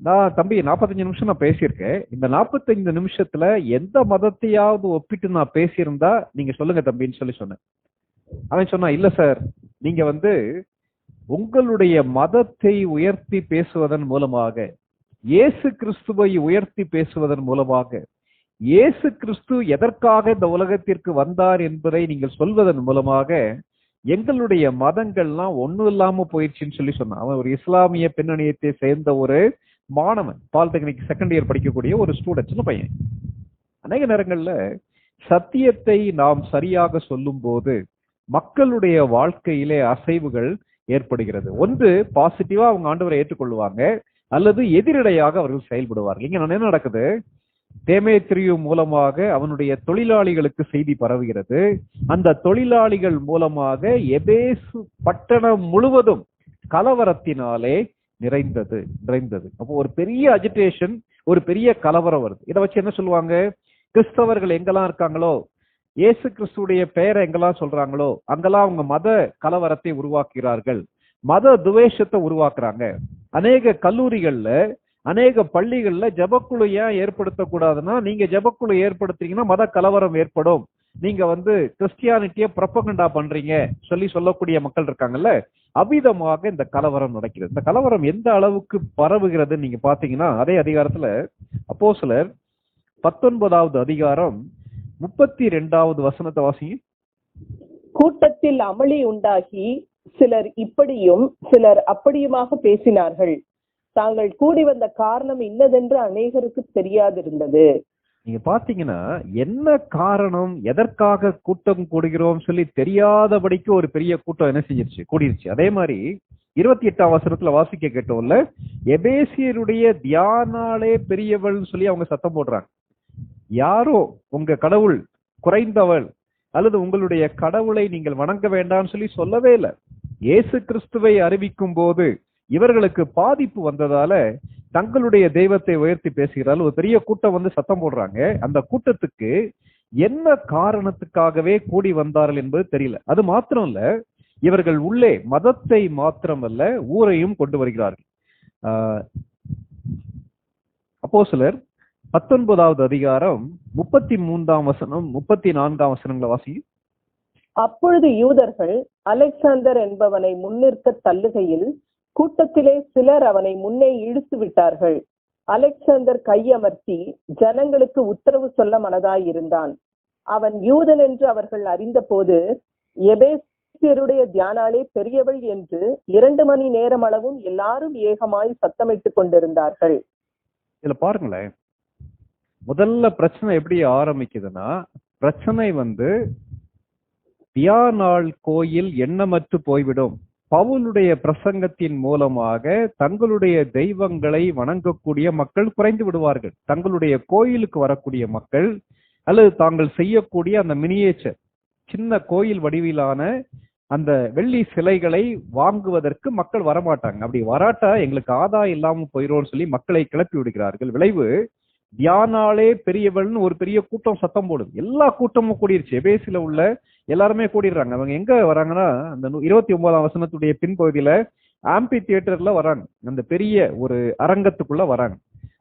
நான் தம்பி 45 நிமிஷம் நான் பேசியிருக்கேன். இந்த 45 நிமிஷத்துல எந்த மதத்தையாவது ஒப்பிட்டு நான் பேசியிருந்தா நீங்க சொல்லுங்க தம்பின்னு சொல்லி சொன்னேன். அவன் சொன்னான், இல்ல சார், நீங்க உங்களுடைய மதத்தை உயர்த்தி பேசுவதன் மூலமாக, இயேசு கிறிஸ்துவை உயர்த்தி பேசுவதன் மூலமாக, இயேசு கிறிஸ்து எதற்காக இந்த உலகத்திற்கு வந்தார் என்பதை நீங்கள் சொல்வதன் மூலமாக எங்களுடைய மதங்கள்லாம் ஒண்ணும் இல்லாம போயிடுச்சுன்னு சொல்லி சொன்னான். அவன் ஒரு இஸ்லாமிய பின்னணியத்தை சேர்ந்த ஒரு மாணவன், பாலிடெக்னிக் செகண்ட் இயர் படிக்கக்கூடிய ஒரு ஸ்டூடெண்ட், சின்ன பையன். அநேக நேரங்கள்ல சத்தியத்தை நாம் சரியாக சொல்லும் போது மக்களுடைய வாழ்க்கையிலே அசைவுகள் ஏற்படுகிறது. ஒன்று பாசிட்டிவா அவங்க ஆண்டவரை ஏற்றுக்கொள்வாங்க, அல்லது எதிரடையாக அவர்கள் செயல்படுவார்கள். இங்க என்ன நடக்குது? தேமேத்திரியு மூலமாக அவனுடைய தொழிலாளிகளுக்கு செய்தி பரவுகிறது. அந்த தொழிலாளிகள் மூலமாக எபேசு பட்டணம் முழுவதும் கலவரத்தினாலே நிறைந்தது. அப்போ ஒரு பெரிய அஜிடேஷன், ஒரு பெரிய கலவரம் வருது. இதை வச்சு என்ன சொல்லுவாங்க? கிறிஸ்தவர்கள் எங்கெல்லாம் இருக்காங்களோ இயேசு கிறிஸ்துடைய பெயரை எங்கெல்லாம் சொல்றாங்களோ அங்கெல்லாம் அவங்க மத கலவரத்தை உருவாக்குகிறார்கள், மத துவேஷத்தை உருவாக்குறாங்க. அநேக கல்லூரிகள்ல, அநேக பள்ளிகள்ல ஜெபக்குழு ஏன் ஏற்படுத்தக்கூடாதுன்னா, நீங்க ஜெபக்குழு ஏற்படுத்துறீங்கன்னா மத கலவரம் ஏற்படும், நீங்க கிறிஸ்டியானிட்டிய ப்ரொபகண்டா பண்றீங்க சொல்லக்கூடிய மக்கள் இருக்காங்கல்ல, அவ்விதமாக இந்த கலவரம் நடக்கிறது. இந்த கலவரம் எந்த அளவுக்கு பரவுகிறது நீங்க பாத்தீங்கன்னா, அதே அதிகாரத்துல அப்போஸ்தலர் 19வது அதிகாரம் 32வது வசனத்தை வாசிங்க. கூட்டத்தில் அமளி உண்டாகி சிலர் இப்படியும் சிலர் அப்படியுமாக பேசினார்கள். தாங்கள் கூடி வந்த காரணம் இன்னதென்று அநேகருக்கு தெரியாதிருந்தது. நீங்க பாத்தீங்கன்னா என்ன காரணம், எதற்காக கூட்டம் கூடுகிறோம் சொல்லி தெரியாதபடிக்கு ஒரு பெரிய கூட்டம் என்ன செஞ்சிருச்சு, கூடிருச்சு. அதே மாதிரி 28ஆம் வசனத்துல வாசிக்க கேட்டோம்ல, எபேசியருடைய தியானாலே பெரியவள் சொல்லி அவங்க சத்தம் போடுறாங்க. யாரோ உங்க கடவுள் குறைந்தவள் அல்லது உங்களுடைய கடவுளை நீங்கள் வணங்க வேண்டாம் சொல்லவே இல்லை. இயேசு கிறிஸ்துவை அறிவிக்கும் போது இவர்களுக்கு பாதிப்பு வந்ததால தங்களுடைய தெய்வத்தை உயர்த்தி பேசுகிறார்கள். ஒரு பெரிய கூட்டம் சத்தம் போடுறாங்க. அந்த கூட்டத்துக்கு என்ன காரணத்துக்காகவே கூடி வந்தார்கள் என்பது தெரியல. அது மாத்திரம் இல்ல, இவர்கள் உள்ளே மதத்தை மாத்திரமல்ல ஊரையும் கொண்டு வருகிறார்கள். அப்போஸ்தலர் 19வது அதிகாரம் 33ஆம் வசனம் 34ஆம் வசனங்களை வாசி. அப்பொழுது யூதர்கள் அலெக்சாந்தர் என்பவனை முன்னிற்க தள்ளுகையில் கூட்டத்திலே சிலர் அவனை முன்னே இழுத்து விட்டார்கள். அலெக்சாந்தர் கையமர்த்தி ஜனங்களுக்கு உத்தரவு சொல்ல மனதாயிருந்தான். அவன் யூதன் என்று அவர்கள் அறிந்த போது எபேசியருடைய தியானாலே பெரியவள் என்று 2 மணி நேரம் அளவும் எல்லாரும் ஏகமாய் சத்தமிட்டுக் கொண்டிருந்தார்கள். இதுல பாருங்களேன், முதல்ல பிரச்சனை எப்படி ஆரம்பிக்குதுன்னா, பிரச்சனை தியானாள் கோயில் எண்ணமற்று போய்விடும். பவுலுடைய பிரசங்கத்தின் மூலமாக தங்களுடைய தெய்வங்களை வணங்கக்கூடிய மக்கள் குறைந்து விடுவார்கள். தங்களுடைய கோயிலுக்கு வரக்கூடிய மக்கள் அல்லது தாங்கள் செய்யக்கூடிய அந்த மினியேச்சர் சின்ன கோயில் வடிவிலான அந்த வெள்ளி சிலைகளை வாங்குவதற்கு மக்கள் வரமாட்டாங்க. அப்படி வராட்டா எங்களுக்கு ஆதாயம் இல்லாம போயிரும் சொல்லி மக்களை கிளப்பி விடுகிறார்கள். விளைவு தியானாலே பெரியவள்னு ஒரு பெரிய கூட்டம் சத்தம் போடுது. எல்லா கூட்டமும் கூடிருச்சு. எபேசில உள்ள எல்லாருமே கூடிடுறாங்க. அவங்க எங்க வராங்கன்னா, அந்த 29ஆம் வசனத்துடைய பின்பகுதியில ஆம்பி தியேட்டர்ல வராங்க. அந்த பெரிய ஒரு அரங்கத்துக்குள்ள வராங்க.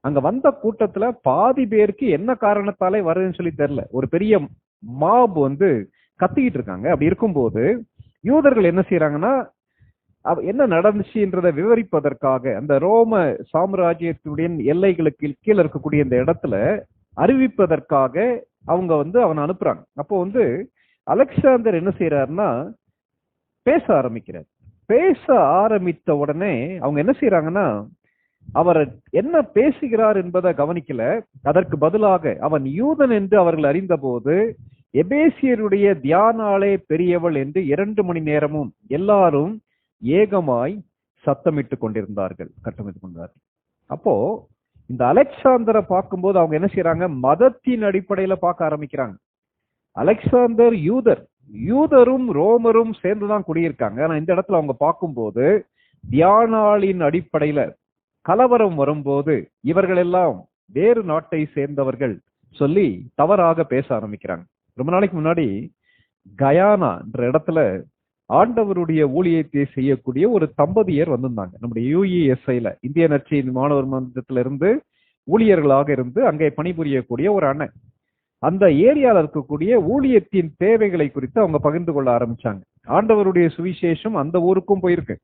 அங்க வந்த கூட்டத்துல பாதி பேருக்கு என்ன காரணத்தாலே வருதுன்னு சொல்லி தெரியல. ஒரு பெரிய மாப் கத்திக்கிட்டு இருக்காங்க. அப்படி இருக்கும்போது யூதர்கள் என்ன செய்யறாங்கன்னா, என்ன நடந்துச்சுன்றதை விவரிப்பதற்காக அந்த ரோம சாம்ராஜ்யத்துடைய எல்லைகளுக்கு கீழே இருக்கக்கூடிய இந்த இடத்துல அறிவிப்பதற்காக அவங்க அவனை அனுப்புறாங்க. அப்போ அலெக்சாந்தர் என்ன செய்யறாருன்னா பேச ஆரம்பிக்கிறார். பேச ஆரம்பித்த உடனே அவங்க என்ன செய்யறாங்கன்னா, அவர் என்ன பேசுகிறார் என்பதை கவனிக்கல. அதற்கு பதிலாக அவன் யூதன் என்று அவர்கள் அறிந்த போது எபேசியருடைய தியானாலே பெரியவள் என்று 2 மணி நேரமும் எல்லாரும் ஏகமாய் சத்தமிட்டுக் கொண்டிருந்தார்கள், கட்டமிட்டுக் கொண்டார்கள். அப்போ இந்த அலெக்சாந்தரை பார்க்கும்போது அவங்க என்ன செய்யறாங்க, மதத்தின் அடிப்படையில பார்க்க ஆரம்பிக்கிறாங்க. அலெக்சாந்தர் யூதர், யூதரும் ரோமரும் சேர்ந்துதான் குடியிருக்காங்க. ஆனா இந்த இடத்துல அவங்க பார்க்கும்போது தியானாளின் அடிப்படையில கலவரம் வரும்போது இவர்கள் எல்லாம் வேறு நாட்டை சேர்ந்தவர்கள் சொல்லி தவறாக பேச ஆரம்பிக்கிறாங்க. ரொம்ப நாளைக்கு முன்னாடி கயானா என்ற இடத்துல ஆண்டவருடைய ஊழியத்தை செய்யக்கூடிய ஒரு தம்பதியர் வந்திருந்தாங்க. நம்முடைய UESIல இந்திய நற்செய்தி மாணவர் மன்றத்தில இருந்து ஊழியர்களாக இருந்து அங்கே பணிபுரியக்கூடிய ஒரு அண்ணன். அந்த ஏரியால இருக்கக்கூடிய ஊழியத்தின் தேவைகளை குறித்து அவங்க பகிர்ந்து கொள்ள ஆரம்பிச்சாங்க. ஆண்டவருடைய சுவிசேஷம் அந்த ஊருக்கும் போயிருக்கு.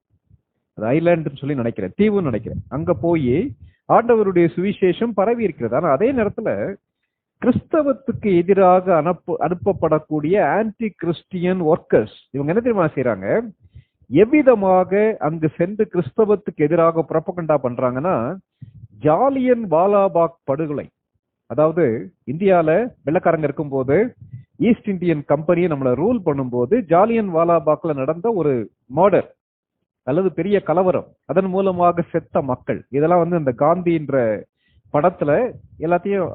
அது ஐலாண்டுன்னு சொல்லி நினைக்கிறேன், தீவுன்னு நினைக்கிறேன். அங்க போய் ஆண்டவருடைய சுவிசேஷம் பரவி இருக்கிறது. ஆனா அதே நேரத்துல கிறிஸ்தவத்துக்கு எதிராக அனுப்பப்படக்கூடிய ஆன்டி கிறிஸ்டியன் ஒர்க்கர்ஸ் இவங்க என்ன தெரியுமா செய்யறாங்க, எவ்விதமாக அங்கு சென்று கிறிஸ்தவத்துக்கு எதிராக புரொபகண்டா பண்றாங்கன்னா, ஜாலியன் வாலாபாக் படுகொலை, அதாவது இந்தியால வெள்ளக்காரங்க இருக்கும்போது ஈஸ்ட் இந்தியன் கம்பெனியை நம்மள ரூல் பண்ணும்போது ஜாலியன் வாலாபாக்ல நடந்த ஒரு மர்டர் அல்லது பெரிய கலவரம், அதன் மூலமாக செத்த மக்கள், இதெல்லாம் இந்த காந்தின்ற படத்துல எல்லாத்தையும்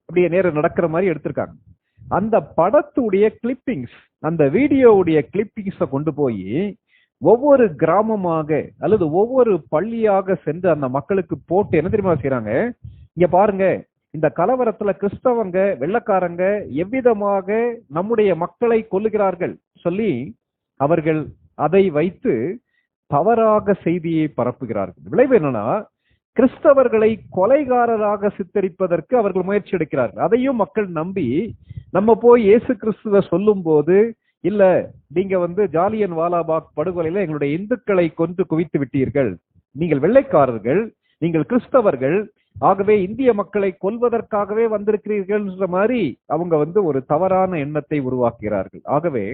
அப்படியே நேரம் நடக்கிற மாதிரி எடுத்திருக்காங்க. அந்த படத்துடைய கிளிப்பிங்ஸ், அந்த வீடியோவுடைய கிளிப்பிங்ஸை கொண்டு போய் ஒவ்வொரு கிராமமாக அல்லது ஒவ்வொரு பள்ளியாக சென்று அந்த மக்களுக்கு போட்டு என்ன தெரியுமா செய்யறாங்க, இங்க பாருங்க இந்த கலவரத்துல கிறிஸ்தவங்க வெள்ளக்காரங்க எவ்விதமாக நம்முடைய மக்களை கொல்லுகிறார்கள் சொல்லி அவர்கள் அதை வைத்து தவறாக செய்தியை பரப்புகிறார்கள். விளைவு என்னன்னா, கிறிஸ்தவர்களை கொலைகாரராக சித்தரிப்பதற்கு அவர்கள் முயற்சி எடுக்கிறார்கள். அதையும் மக்கள் நம்பி நம்ம போய் இயேசு கிறிஸ்துவ சொல்லும் போது, இல்ல நீங்க ஜாலியன் வாலாபாக் படுகொலையில எங்களுடைய இந்துக்களை கொன்று குவித்து விட்டீர்கள், நீங்கள் வெள்ளைக்காரர்கள், நீங்கள் கிறிஸ்தவர்கள், ஆகவே இந்திய மக்களை கொல்வதற்காகவே வந்திருக்கிறீர்கள் மாதிரி அவங்க ஒரு தவறான எண்ணத்தை உருவாக்குகிறார்கள். ஆகவே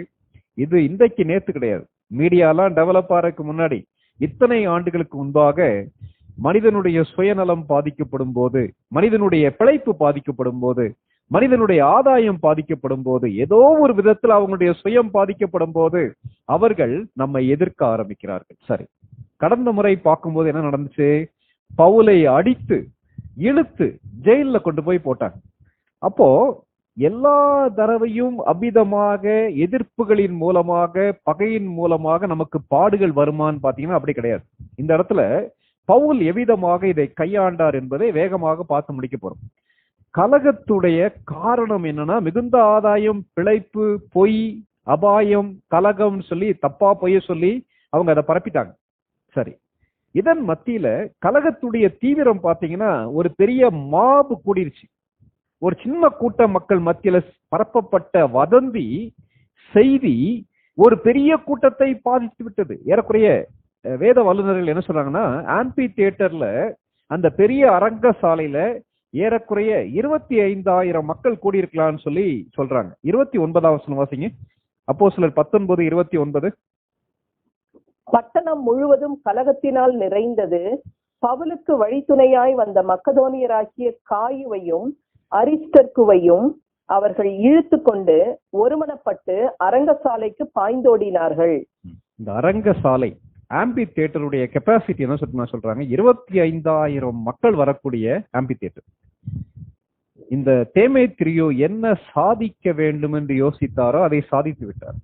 இது இன்றைக்கு நேத்து கிடையாது. மீடியாலாம் டெவலப் ஆறதுக்கு முன்னாடி இத்தனை ஆண்டுகளுக்கு முன்பாக மனிதனுடைய சுயநலம் பாதிக்கப்படும் போது, மனிதனுடைய பிழைப்பு பாதிக்கப்படும் போது, மனிதனுடைய ஆதாயம் பாதிக்கப்படும் போது, ஏதோ ஒரு விதத்தில் அவங்களுடைய சுயம் பாதிக்கப்படும் போது அவர்கள் நம்மை எதிர்க்க ஆரம்பிக்கிறார்கள். சரி, கடந்த முறை பார்க்கும்போது என்ன நடந்துச்சு? பவுலை அடித்து இழுத்து ஜெயில கொண்டு போய் போட்டாங்க. அப்போ எல்லா தடவையும் அபிதமாக எதிர்ப்புகளின் மூலமாக, பகையின் மூலமாக நமக்கு பாடுகள் வருமான்னு பாத்தீங்கன்னா அப்படி கிடையாது. இந்த இடத்துல பவுல் எவ்விதமாக இதை கையாண்டார் என்பதை வேகமாக பார்த்து முடிக்க போறோம். கலகத்துடைய காரணம் என்னன்னா, மிகுந்த ஆதாயம், பிழைப்பு, பொய், அபாயம், கலகம் சொல்லி தப்பா பொய்ய சொல்லி அவங்க அதை பரப்பிட்டாங்க. சரி, இதன் மத்தியில கலகத்துடைய தீவிரம் பாத்தீங்கன்னா ஒரு பெரிய மாபு கூடிருச்சு. ஒரு சின்ன கூட்ட மக்கள் மத்தியில பரப்பப்பட்ட வதந்தி செய்தி ஒரு பெரிய கூட்டத்தை பாதித்து விட்டது. ஏறக்குறைய வேத வல்லுநர்கள் என்ன சொல்றாங்கன்னா, ஆம்பி தியேட்டர்ல, அந்த பெரிய அரங்க சாலையில ஏறக்குறைய 25,000 மக்கள் கூடியிருக்கலாம்னு சொல்லி சொல்றாங்க. 29வது வசனம் வாசிங்க. அப்போஸ்தலர் 19:29. பட்டணம் முழுவதும் கலகத்தினால் நிறைந்தது. பவுலுக்கு வழித்துணையாய் வந்த மக்கதோனியராகிய காயுவையும் அரிஸ்டர்க்குவையும் அவர்கள் இழுத்து கொண்டு ஒருமனப்பட்டு அரங்கசாலைக்கு பாய்ந்தோடினார்கள். இந்த அரங்கசாலை ஆம்பி தியேட்டருடைய கெப்பாசிட்டி என்ன சொல்றாங்க? 25,000 மக்கள் வரக்கூடிய ஆம்பி தியேட்டர். இந்த தேமேத்திரியோ என்ன சாதிக்க வேண்டும் என்று யோசித்தாரோ அதை சாதித்து விட்டார்.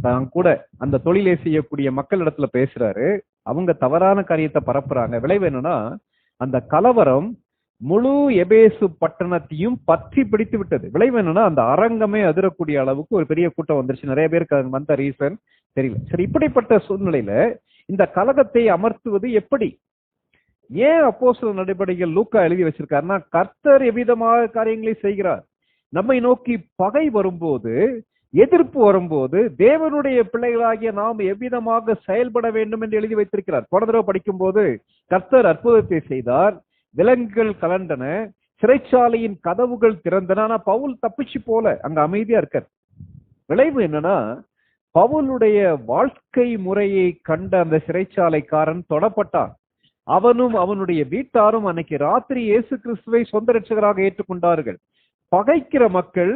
தான் கூட அந்த தொழிலை செய்யக்கூடிய மக்களிடத்துல பேசுறாரு. அவங்க தவறான காரியத்தை பரப்புறாங்க. விளைவு என்னன்னா, அந்த கலவரம் முழு எபேசு பட்டணத்தையும் பற்றி பிடித்து விட்டது. விளைவு என்னன்னா, அந்த அரங்கமே அதிரக்கூடிய அளவுக்கு ஒரு பெரிய கூட்டம் வந்துருச்சு. நிறைய பேருக்கு வந்த ரீசன் தெரியல. சரி, இப்படிப்பட்ட சூழ்நிலையில இந்த கலகத்தை அமர்த்துவது எப்படி? ஏன் அப்போஸ்தலர் நடபடிகள் லூக்கா எழுதி வச்சிருக்காருன்னா, கர்த்தர் எவ்விதமாக காரியங்களை செய்கிறார். நம்மை நோக்கி பகை வரும்போது, எதிர்ப்பு வரும்போது தேவனுடைய பிள்ளைகளாகிய நாம் எவ்விதமாக செயல்பட வேண்டும் என்று எழுதி வைத்திருக்கிறார். போன தடவை படிக்கும் போது கர்த்தர் அற்புதத்தை செய்தார், விலங்குகள் கலண்டன, சிறைச்சாலையின் கதவுகள் திறந்தன. ஆனா பவுல் தப்பிச்சு போல அங்க அமைதியா இருக்கார். விளைவு என்னன்னா, பவுலுடைய வாழ்க்கை முறையை கண்ட அந்த சிறைச்சாலைக்காரன் தொடப்பட்டான். அவனும் அவனுடைய வீட்டாரும் அன்னைக்கு ராத்திரி இயேசு கிறிஸ்துவை சொந்த ரட்சகராக ஏற்றுக்கொண்டார்கள். பகைக்கிற மக்கள்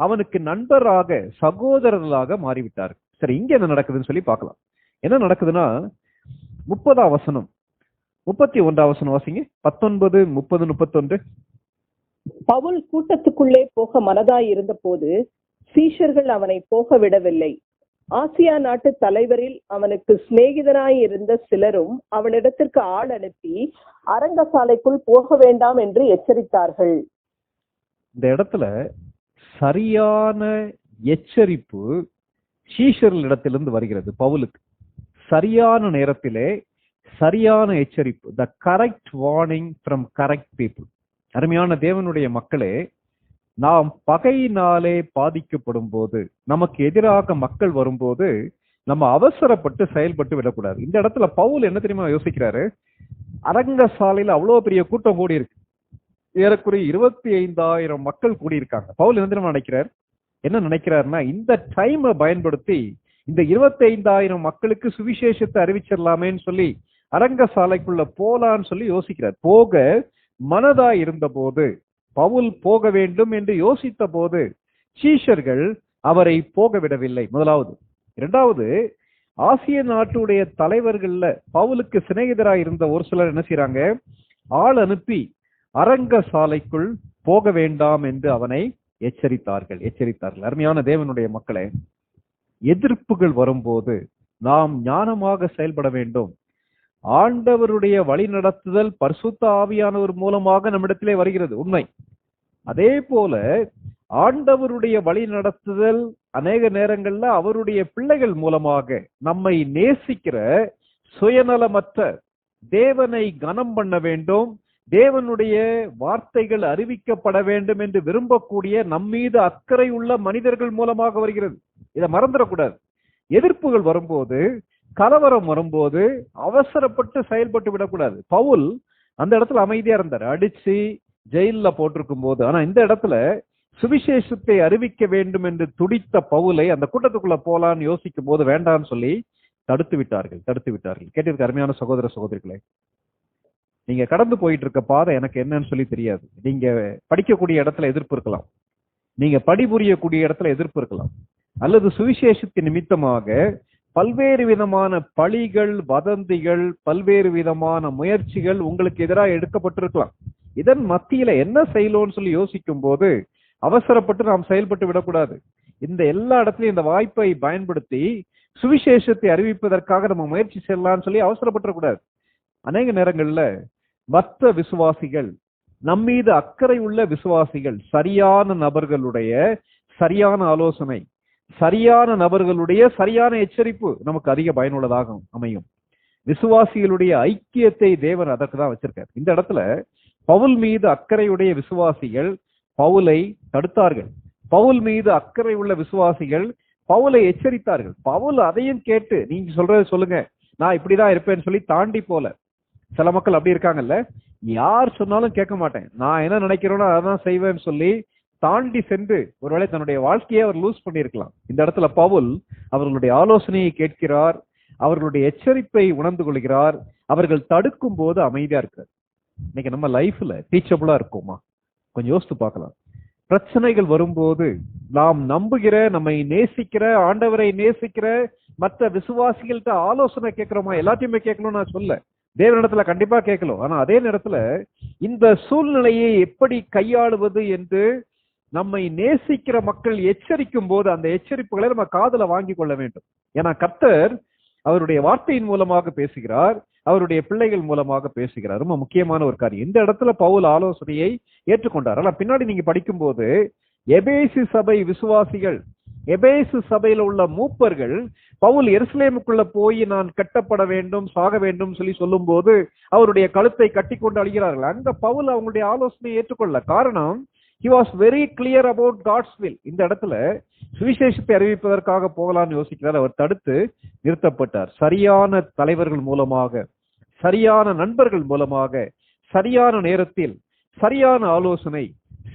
அவனுக்கு நண்பராக, சகோதரர்களாக மாறிவிட்டார்கள். சரி, இங்க என்ன நடக்குதுன்னு சொல்லி பார்க்கலாம். என்ன நடக்குதுன்னா, 30வது வசனம், 31வது வசனம் வாசிங்க. 19, 30, 31. பவுல் கூட்டத்துக்குள்ளே போக மனதாய் இருந்த போது சீஷர்கள் அவனை போக விடவில்லை. ஆசியா நாட்டு தலைவரில் அவனுக்கு சிநேகிதனாய் இருந்த சிலரும் அவனிடத்திற்கு ஆள் அனுப்பி அரங்கசாலைக்குள் போக வேண்டாம் என்று எச்சரித்தார்கள். இந்த இடத்துல சரியான எச்சரிப்பு சீஷர்களிடத்திலிருந்து வருகிறது பவுலுக்கு. சரியான நேரத்திலே சரியான எச்சரிப்பு. The correct warning from correct people. அருமையான தேவனுடைய மக்களே, நாம் பகையினாலே பாதிக்கப்படும் போது, நமக்கு எதிராக மக்கள் வரும்போது நம்ம அவசரப்பட்டு செயல்பட்டு விடக்கூடாது. இந்த இடத்துல பவுல் என்ன தெரியுமா யோசிக்கிறாரு? அரங்கசாலையில அவ்வளவு பெரிய கூட்டம் கூடி இருக்கு. ஏறக்குறைய 25,000 மக்கள் கூடியிருக்காங்க. பவுல் என்ன நினைக்கிறாருன்னா, இந்த டைமை பயன்படுத்தி இந்த 25,000 மக்களுக்கு சுவிசேஷத்தை அறிவிச்சிடலாமேன்னு சொல்லி அரங்கசாலைக்குள்ள போலான்னு சொல்லி யோசிக்கிறார். போக மனதா இருந்த போது, பவுல் போக வேண்டும் என்று யோசித்த போது சீஷர்கள் அவரை போக விடவில்லை. முதலாவது. இரண்டாவது, ஆசிய நாட்டுடைய தலைவர்கள்ல பவுலுக்கு சிநேகிதராக இருந்த ஒரு சிலர் என்ன செய்யறாங்க? ஆள் அனுப்பி அரங்கசாலைக்குள் போக வேண்டாம் என்று அவனை எச்சரித்தார்கள். அருமையான தேவனுடைய மக்களே, எதிர்ப்புகள் வரும்போது நாம் ஞானமாக செயல்பட வேண்டும். ஆண்டவருடைய வழி நடத்துதல் பரிசுத்த ஆவியானவர் மூலமாக நம்மிடத்திலே வருகிறது, உண்மை. அதே போல ஆண்டவருடைய வழி நடத்துதல் அநேக நேரங்கள்ல அவருடைய பிள்ளைகள் மூலமாக நம்மை நேசிக்கிற சுயநலமற்ற, தேவனை கனம் பண்ண வேண்டும், தேவனுடைய வார்த்தைகள் அறிவிக்கப்பட வேண்டும் என்று விரும்பக்கூடிய நம்மீது அக்கறை உள்ள மனிதர்கள் மூலமாக வருகிறது. இதை மறந்துடக்கூடாது. எதிர்ப்புகள் வரும்போது, கலவரம் வரும்போது அவசரப்பட்டு செயல்பட்டு விடக்கூடாது. பவுல் அந்த இடத்துல அமைதியா இருந்தார், அடிச்சு ஜெயில போட்டிருக்கும் போது. ஆனா இந்த இடத்துல சுவிசேஷத்தை அறிவிக்க வேண்டும் என்று துடித்த பவுலை அந்த கூட்டத்துக்குள்ள போலான்னு யோசிக்கும் போது வேண்டாம்னு சொல்லி தடுத்து விட்டார்கள். கேட்டிருக்க அருமையான சகோதர சகோதரிகளே, நீங்க கடந்து போயிட்டு இருக்க பாதை எனக்கு என்னன்னு சொல்லி தெரியாது. நீங்க படிக்கக்கூடிய இடத்துல எதிர்ப்பு இருக்கலாம், நீங்க பணிபுரியக்கூடிய இடத்துல எதிர்ப்பு இருக்கலாம், அல்லது சுவிசேஷத்தின் நிமித்தமாக பல்வேறு விதமான பழிகள், வதந்திகள், பல்வேறு விதமான முயற்சிகள் உங்களுக்கு எதிராக எடுக்கப்பட்டிருக்கலாம். இதன் மத்தியில என்ன செய்யலோன்னு சொல்லி யோசிக்கும் போது அவசரப்பட்டு நாம் செயல்பட்டு விடக்கூடாது. இந்த எல்லா இடத்துலயும் இந்த வாய்ப்பை பயன்படுத்தி சுவிசேஷத்தை அறிவிப்பதற்காக நம்ம முயற்சி செய்யலாம்னு சொல்லி அவசரப்பட்டுறக்கூடாது. அநேக நேரங்கள்ல மற்ற விசுவாசிகள், நம்மீது அக்கறை உள்ள விசுவாசிகள், சரியான நபர்களுடைய சரியான ஆலோசனை, சரியான நபர்களுடைய சரியான எச்சரிப்பு நமக்கு அதிக பயனுள்ளதாக அமையும். விசுவாசிகளுடைய ஐக்கியத்தை தேவன் அதற்கு தான் வச்சிருக்கார். இந்த இடத்துல பவுல் மீது அக்கறையுடைய விசுவாசிகள் பவுலை தடுத்தார்கள். பவுல் மீது அக்கறை உள்ள விசுவாசிகள் பவுலை எச்சரித்தார்கள். பவுல் அதையும் கேட்டு, நீங்க சொல்றது சொல்லுங்க, நான் இப்படிதான் இருப்பேன்னு சொல்லி தாண்டி போல. சில மக்கள் அப்படி இருக்காங்கல்ல, யார் சொன்னாலும் கேட்க மாட்டேன், நான் என்ன நினைக்கிறேனோ அதான் செய்வேன்னு சொல்லி தாண்டி சென்று ஒருவேளை தன்னுடைய வாழ்க்கையை அவர் லூஸ் பண்ணியிருக்கலாம். இந்த இடத்துல பவுல் அவர்களுடைய ஆலோசனையை கேட்கிறார், அவர்களுடைய எச்சரிப்பை உணர்ந்து கொள்கிறார். அவர்கள் தடுக்கும் போது அமைதியா இருக்கார். இன்னைக்கு நம்ம லைஃப்ல டீச்சபிளா இருக்குமா? கொஞ்சம் யோசித்து பார்க்கலாம். பிரச்சனைகள் வரும்போது நாம் நம்புகிற, நம்மை நேசிக்கிற, ஆண்டவரை நேசிக்கிற மற்ற விசுவாசிகள்கிட்ட ஆலோசனை கேட்கிறோமா? எல்லாத்தையுமே கேட்கணும் நான் சொல்ல, தேவனிடத்துல கண்டிப்பா கேட்கலாம். ஆனா அதே நேரத்துல இந்த சூழ்நிலையை எப்படி கையாளுவது என்று நம்மை நேசிக்கிற மக்கள் எச்சரிக்கும் போது அந்த எச்சரிப்புகளை நம்ம காதுல வாங்கி கொள்ள வேண்டும். ஏன்னா கர்த்தர் அவருடைய வார்த்தையின் மூலமாக பேசுகிறார், அவருடைய பிள்ளைகள் மூலமாக பேசுகிறார். ரொம்ப முக்கியமான ஒரு காரியம். இந்த இடத்துல பவுல் ஆலோசனையை ஏற்றுக்கொண்டார். ஆனா பின்னாடி நீங்க படிக்கும் போது எபேசு சபை விசுவாசிகள், எபேசு சபையில உள்ள மூப்பர்கள் பவுல் எருசலேமுக்குள்ள போய் நான் கட்டப்பட வேண்டும், சாக வேண்டும் சொல்லி சொல்லும் போது அவருடைய கழுத்தை கட்டி கொண்டு அழுகிறார்கள். அங்க பவுல் அவங்களுடைய ஆலோசனையை ஏற்றுக்கொள்ள காரணம், he was very clear about God's will. இந்த இடத்துல சுவிசேஷத்தை அறிவிப்பதற்காக போகலான்னு யோசிக்கிறார். அவர் தடுத்து நிறுத்தப்பட்டார். சரியான தலைவர்கள் மூலமாக, சரியான நண்பர்கள் மூலமாக, சரியான நேரத்தில் சரியான ஆலோசனை,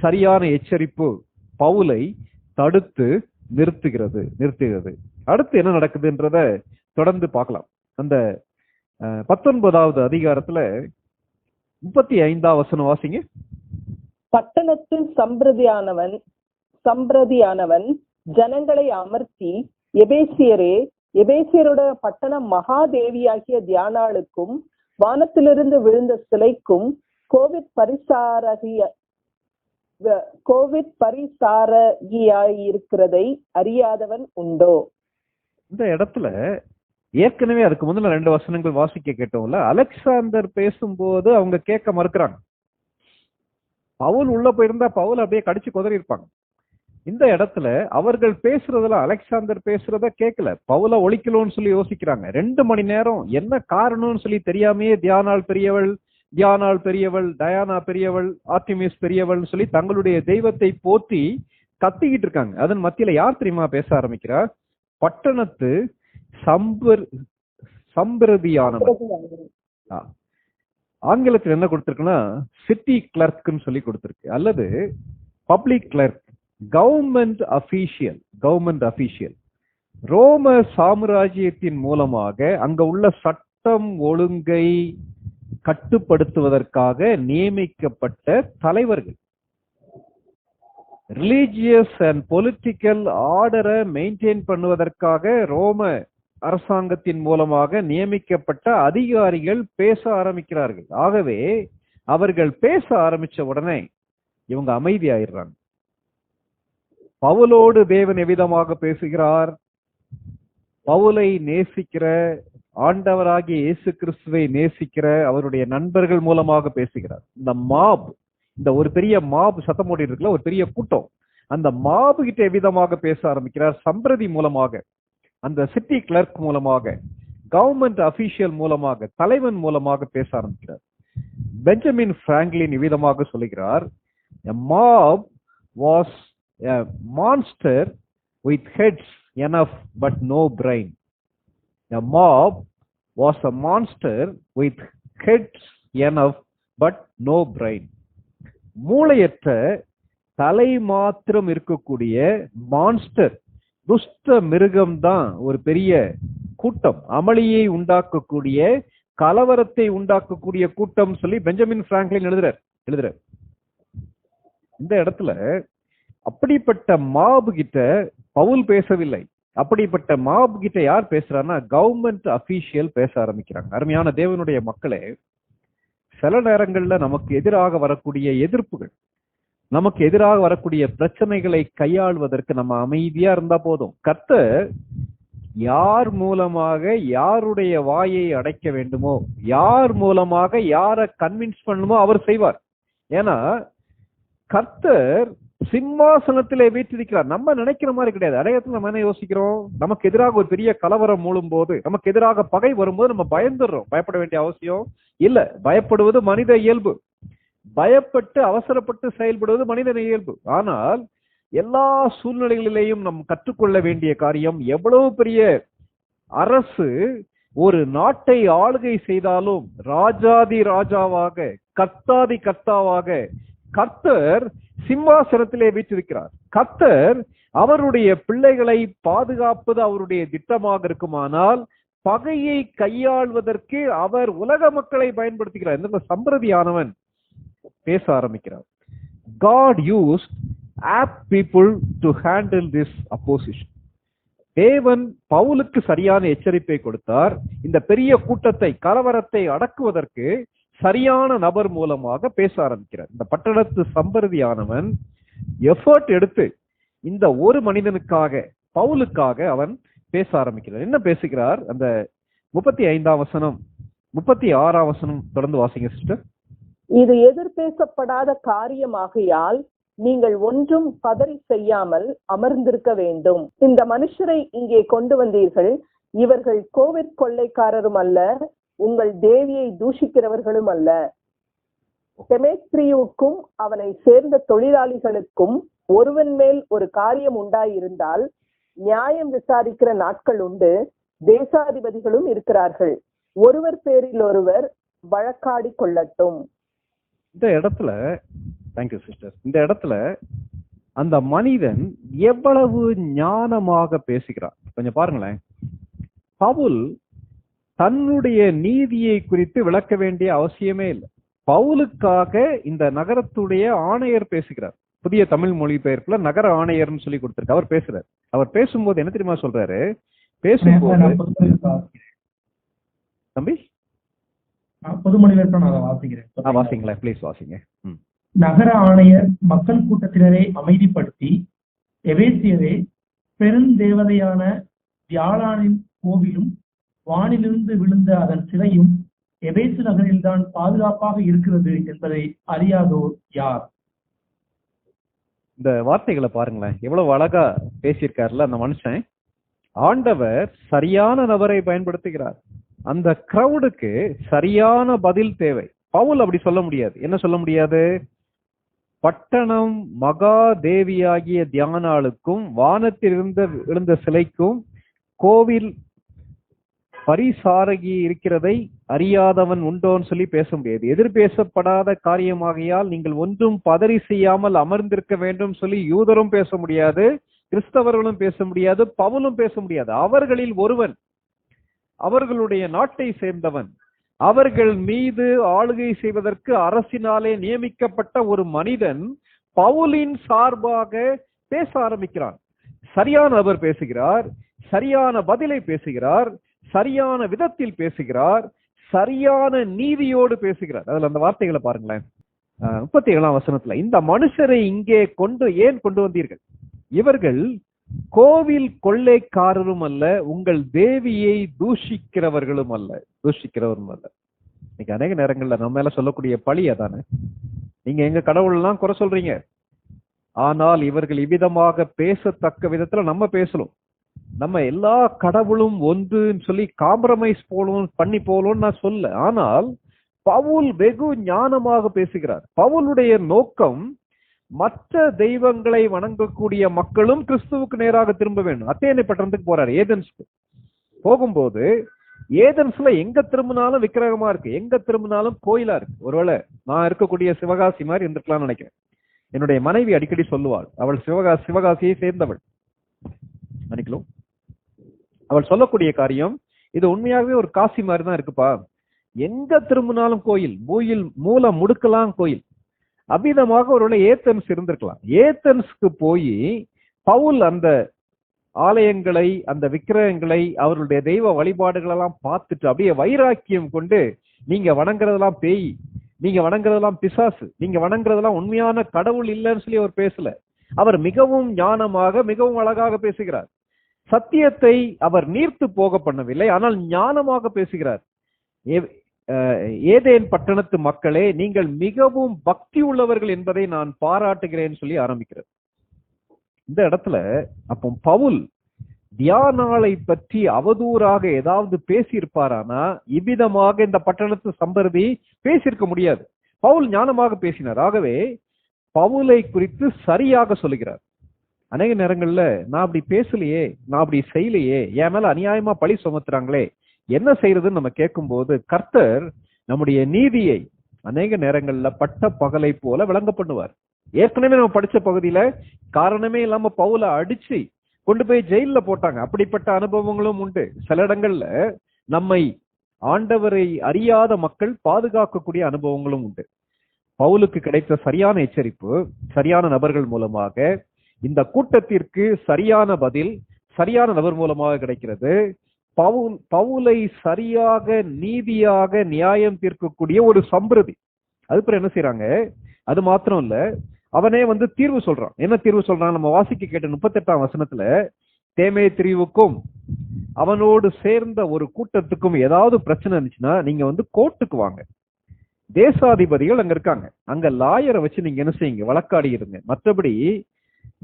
சரியான எச்சரிப்பு பவுலை தடுத்து நிறுத்துகிறது. அடுத்து என்ன நடக்குதுன்றத தொடர்ந்து பார்க்கலாம். அந்த 19வது அதிகாரத்துல 35வது வசனம் வாசிங்க. பட்டணத்தில் சம்பிரதியானவன் ஜனங்களை அமர்த்தி, எபேசியரோட பட்டணம் மகாதேவியாகிய தியானாளுக்கும் வானத்திலிருந்து விழுந்த சிலைக்கும் கோவிட் பரிசாரகியாயிருக்கிறதை அறியாதவன் உண்டோ? இந்த இடத்துல ஏற்கனவே அதுக்கு முதல்ல 2 வசனங்கள் வாசிக்க கேட்டோம்ல, அலெக்சாந்தர் பேசும்போது அவங்க கேட்க மறுக்கிறாங்க. பவுல் உள்ள போயிருந்தா பவுல் அப்படியே கடிச்சு குதறி இருப்பாங்க. இந்த இடத்துல அவர்கள் பேசுறதுல அலெக்சாந்தர் பேசுறத கேட்கல, பவுல ஒழிக்கலோன்னு சொல்லி யோசிக்கிறாங்க. 2 மணி நேரம் என்ன காரணம்னு சொல்லி தெரியாமையே தியானாள் பெரியவள், டயானா பெரியவள், ஆர்டிமிஸ் பெரியவள் சொல்லி தங்களுடைய தெய்வத்தை போற்றி கத்திக்கிட்டு இருக்காங்க. அதன் மத்தியில யார் தெரியுமா பேச ஆரம்பிக்கிறார்? பட்டணத்து சம்பிரதியானவன். ஆங்கிலத்தில் என்ன கொடுத்திருக்குன்னா சிட்டி கிளர்க்னு சொல்லி கொடுத்திருக்கு, அல்லது பப்ளிக் கிளர்க், கவர்மெண்ட் அபிஷியல். ரோம சாம்ராஜ்யத்தின் மூலமாக அங்க உள்ள சட்டம் ஒழுங்கை கட்டுப்படுத்துவதற்காக நியமிக்கப்பட்ட தலைவர்கள், ரிலீஜியஸ் அண்ட் பொலிட்டிக்கல் ஆர்டரை மெயின்டைன் பண்ணுவதற்காக ரோம அரசாங்கத்தின் மூலமாக நியமிக்கப்பட்ட அதிகாரிகள் பேச ஆரம்பிக்கிறார்கள். ஆகவே அவர்கள் பேச ஆரம்பிச்ச உடனே இவங்க அமைதியாயிடுறாங்க. பவுலோடு தேவன் எவ்விதமாக பேசுகிறார்? பவுலை நேசிக்கிற, ஆண்டவராகிய இயேசு கிறிஸ்துவை நேசிக்கிற அவருடைய நண்பர்கள் மூலமாக பேசுகிறார். இந்த மாப், இந்த ஒரு பெரிய மாபு சத்தம் போட்டு இருக்குல்ல, ஒரு பெரிய கூட்டம், அந்த மாபு கிட்ட எவ்விதமாக பேச ஆரம்பிக்கிறார்? சம்பிரதி மூலமாக, அந்த சிட்டி கிளர்க் மூலமாக, கவர்மெண்ட் அபிஷியல் மூலமாக, தலைவன் மூலமாக பேச ஆரம்பிக்கிறார். பெஞ்சமின் பிராங்க்லின் இவ்விதமாக சொல்லுகிறார், a mob was a monster with heads enough but no brain. A mob was a monster with heads enough but no brain. மூளையற்ற தலை மாத்திரம் இருக்கக்கூடிய மான்ஸ்டர், துஷ்ட மிருகம் தான் ஒரு பெரிய கூட்டம், அமளியை உண்டாக்கக்கூடிய, கலவரத்தை உண்டாக்கக்கூடிய கூட்டம் சொல்லி பெஞ்சமின் பிராங்க்லின் எழுதுறார். இந்த இடத்துல அப்படிப்பட்ட மாபு கிட்ட பவுல் பேசவில்லை. அப்படிப்பட்ட மாபு கிட்ட யார் பேசுறான்னா கவர்மெண்ட் அபிஷியல் பேச ஆரம்பிக்கிறாங்க. அருமையான தேவனுடைய மக்களே, சில நேரங்கள்ல நமக்கு எதிராக வரக்கூடிய எதிர்ப்புகள், நமக்கு எதிராக வரக்கூடிய பிரச்சனைகளை கையாள்வதற்கு நம்ம அமைதியா இருந்தா போதும். கர்த்தர் யார் மூலமாக யாருடைய வாயை அடைக்க வேண்டுமோ, யார் மூலமாக யாரை கன்வின்ஸ் பண்ணணுமோ அவர் செய்வார். ஏன்னா கர்த்தர் சிம்மாசனத்திலே வீற்றிருக்கிறார். நம்ம நினைக்கிற மாதிரி கிடையாது. அடையத்துல நம்ம என்ன யோசிக்கிறோம்? நமக்கு எதிராக ஒரு பெரிய கலவரம் மூழும் போது, நமக்கு எதிராக பகை வரும்போது நம்ம பயந்துடுறோம். பயப்பட வேண்டிய அவசியம் இல்ல. பயப்படுவது மனித இயல்பு. பயப்பட்டு அவசரப்பட்டு செயல்படுவது மனித இயல்பு. ஆனால் எல்லா சூழ்நிலைகளிலேயும் நாம் கற்றுக்கொள்ள வேண்டிய காரியம், எவ்வளவு பெரிய அரசு ஒரு நாட்டை ஆளுகை செய்தாலும் ராஜாதி ராஜாவாக, கர்த்தாதி கர்த்தாவாக கர்த்தர் சிம்மாசனத்திலே வீற்றிருக்கிறார். கர்த்தர் அவருடைய பிள்ளைகளை பாதுகாப்பது அவருடைய திட்டமாக இருக்குமானால் பகையை கையாள்வதற்கு அவர் உலக மக்களை பயன்படுத்துகிறார். இந்த சம்பிரதியானவன் பேச ஆரம்பிக்கிறார். God used apt people to handle this opposition. தேவன் பவுலுக்கு சரியான எச்சரிப்பை கொடுத்தார். இந்த பெரிய கூட்டத்தை, கலவரத்தை அடக்குவதற்கு சரியான நபர் மூலமாக பேச ஆரம்பிக்கிறார். இந்த பட்டணத்து சம்பிரதியானவன் எஃபர்ட் எடுத்து இந்த ஒரு மனிதனுக்காக, பவுலுக்காக அவன் பேச ஆரம்பிக்கிறார். என்ன பேசுகிறார்? அந்த 35ஆம் வசனம் 36ஆம் வசனம் தொடர்ந்து வாசிங்க சிஸ்டர். இது எதிர்பேசப்படாத காரியமாகையால் நீங்கள் ஒன்றும் பதறி செய்யாமல் அமர்ந்திருக்க வேண்டும். இந்த மனுஷரை இங்கே கொண்டு வந்தீர்கள். இவர்கள் கோவிட் கொள்ளைக்காரரும் அல்ல, உங்கள் தேவியை தூஷிக்கிறவர்களும் அல்ல. தெமேத்ரியுக்கும் அவனை சேர்ந்த தொழிலாளிகளுக்கும் ஒருவன் மேல் ஒரு காரியம் உண்டாயிருந்தால் நியாயம் விசாரிக்கிற நாட்கள் உண்டு. தேசாதிபதிகளும் இருக்கிறார்கள். ஒருவர் பேரில் ஒருவர் வழக்காடி கொள்ளட்டும். இந்த இடத்துல தேங்க்யூ சிஸ்டர். இந்த இடத்துல அந்த மனிதன் எவ்வளவு ஞானமாக பேசுகிறார் கொஞ்சம் பாருங்களேன். பவுல் தன்னுடைய நீதியை குறித்து விளக்க வேண்டிய அவசியமே இல்லை. பவுலுக்காக இந்த நகரத்துடைய ஆணையர் பேசுகிறார். புதிய தமிழ் மொழிபெயர்ப்புல நகர ஆணையர்னு சொல்லி கொடுத்திருக்கு. அவர் பேசுறார். அவர் பேசும்போது என்ன தெரியுமா சொல்றாரு? பேசும்போது தம்பி வாசிங்களா பிளீஸ் வாசிங்க. நகர ஆணையர் மக்கள் கூட்டத்தினரை அமைதிப்படுத்தி, எபேசியரே, பெருந்தேவதையான வியாழானின் கோவிலும் வானிலிருந்து விழுந்த அதன் சிலையும் எபேசு நகரில்தான் பாதுகாப்பாக இருக்கிறது என்பதை அறியாதோர் யார்? இந்த வார்த்தைகளை பாருங்களேன், எவ்வளவு அழகா பேசியிருக்காருல அந்த மனுஷன். ஆண்டவர் சரியான நபரை பயன்படுத்துகிறார். அந்த கிரவுடுக்கு சரியான பதில் தேவை. பவுல் அப்படி சொல்ல முடியாது. என்ன சொல்ல முடியாது? பட்டணம் மகா தேவியாகிய தியானாளுக்கும் வானத்திலிருந்து விழுந்த சிலைக்கும் கோவில் பரிசாரகி இருக்கிறதை அறியாதவன் உண்டோன்னு சொல்லி பேச முடியாது. எதிர்பேசப்படாத காரியமாகையால் நீங்கள் ஒன்றும் பதறி செய்யாமல் அமர்ந்திருக்க வேண்டும் சொல்லி யூதரும் பேச முடியாது, கிறிஸ்தவர்களும் பேச முடியாது, பவுலும் பேச முடியாது. அவர்களில் ஒருவன், அவர்களுடைய நாட்டை சேர்ந்தவன், அவர்கள் மீது ஆளுகை செய்வதற்கு அரசினாலே நியமிக்கப்பட்ட ஒரு மனிதன் பவுலின் சார்பாக பேச ஆரம்பிக்கிறான். சரியான நபர் பேசுகிறார், சரியான பதிலை பேசுகிறார், சரியான விதத்தில் பேசுகிறார், சரியான நீதியோடு பேசுகிறார். அதுல அந்த வார்த்தைகளை பாருங்களேன். 37ஆம் வசனத்துல, இந்த மனுஷரை இங்கே ஏன் கொண்டு வந்தீர்கள்? இவர்கள் கோவில் கொள்ளைக்காரரும் அல்ல, உங்கள் தேவியை தூஷிக்கிறவர்களும் அல்ல. இன்னைக்கு அநேக நேரங்கள்ல நம்ம மேல சொல்லக்கூடிய பழி அதானே. நீங்க எங்க கடவுள் எல்லாம் குறை சொல்றீங்க, ஆனால் இவர்கள் இவ்விதமாக பேசத்தக்க விதத்துல நம்ம பேசணும். நம்ம எல்லா கடவுளும் ஒன்றுன்னு சொல்லி காம்ப்ரமைஸ் போலும் நான் சொல்ல. ஆனால் பவுல் வெகு ஞானமாக பேசுகிறார். பவுலுடைய நோக்கம் மற்ற தெய்வங்களை வணங்கக்கூடிய மக்களும் கிறிஸ்துவுக்கு நேராக திரும்ப வேண்டும். அத்தேனை பட்டணத்துக்கு போறாரு, ஏதென்ஸ்க்கு போகும்போது ஏதென்ஸ்ல எங்க திரும்பினாலும் விக்கிரகமா இருக்கு, எங்க திரும்பினாலும் கோயிலா இருக்கு. ஒருவேளை நான் இருக்கக்கூடிய சிவகாசி மாதிரி இருந்திருக்கலாம்னு நினைக்கிறேன். என்னுடைய மனைவி அடிக்கடி சொல்லுவாள், அவள் சிவகாசியை சேர்ந்தவள். நினைக்கலாம் அவள் சொல்லக்கூடிய காரியம், இது உண்மையாகவே ஒரு காசி மாதிரி தான் இருக்குப்பா, எங்க திரும்பினாலும் கோயில், மூல முடுக்கலாம் கோயில். அவ்விதமாக ஒருவேளை ஏத்தன்ஸ் இருந்திருக்கலாம். ஏத்தன்ஸ்க்கு போய் பவுல் அந்த ஆலயங்களை, அந்த விக்கிரகங்களை, அவர்களுடைய தெய்வ வழிபாடுகள் எல்லாம் பார்த்துட்டு அப்படியே வைராக்கியம் கொண்டு, நீங்க வணங்குறதெல்லாம் பேய், நீங்க வணங்குறதெல்லாம் பிசாசு, நீங்க வணங்குறதெல்லாம் உண்மையான கடவுள் இல்லைன்னு சொல்லி அவர் பேசல. அவர் மிகவும் ஞானமாக, மிகவும் அழகாக பேசுகிறார். சத்தியத்தை அவர் நீர்த்து போக பண்ணவில்லை, ஆனால் ஞானமாக பேசுகிறார். ஏதேன் பட்டணத்து மக்களே, நீங்கள் மிகவும் பக்தி உள்ளவர்கள் என்பதை நான் பாராட்டுகிறேன் சொல்லி ஆரம்பிக்கிறார். இந்த இடத்துல அப்போ பவுல் தியானாளை பற்றி அவதூறாக ஏதாவது பேசியிருப்பாரானா இவ்விதமாக இந்த பட்டணத்து சம்பரதி பேசியிருக்க முடியாது. பவுல் ஞானமாக பேசினார். ஆகவே பவுலை குறித்து சரியாக சொல்லுகிறார். அநேக நேரங்கள்ல நான் அப்படி பேசலையே, நான் அப்படி செய்யலையே, என் மேல அநியாயமா பழி சுமத்துறாங்களே, என்ன செய்யறதுன்னு நம்ம கேட்கும் போது கர்த்தர் நம்முடைய நீதியை அநேக நேரங்கள்ல பட்ட பகலை போல விளங்க பண்ணுவார். ஏற்கனவே நம்ம படிச்ச பகுதியில காரணமே இல்லாம பவுலை அடிச்சு கொண்டு போய் ஜெயில போட்டாங்க. அப்படிப்பட்ட அனுபவங்களும் உண்டு. சில இடங்கள்ல நம்மை ஆண்டவரை அறியாத மக்கள் பாதுகாக்கக்கூடிய அனுபவங்களும் உண்டு. பவுலுக்கு கிடைத்த சரியான எச்சரிப்பு சரியான நபர்கள் மூலமாக, இந்த கூட்டத்திற்கு சரியான பதில் சரியான நபர் மூலமாக கிடைக்கிறது. பவுலை சரியாக நீதியாக நியாயம் தீர்க்கக்கூடிய ஒரு சம்பிரதி. அதுக்கு என்ன செய்யறாங்க, அது மாத்திரம் இல்ல, அவனே தீர்வு சொல்றான். என்ன தீர்வு சொல்றான்? நம்ம வாசிக்க கேட்ட 38ஆம் வசனத்துல, தேமே திரிவுக்கும் அவனோடு சேர்ந்த ஒரு கூட்டத்துக்கும் ஏதாவது பிரச்சனை இருந்துச்சுன்னா நீங்க கோர்ட்டுக்கு வாங்க. தேசாதிபதிகள் அங்க இருக்காங்க, அங்க லாயரை வச்சு நீங்க என்ன செய்யுங்க, வழக்காடி இருங்க. மற்றபடி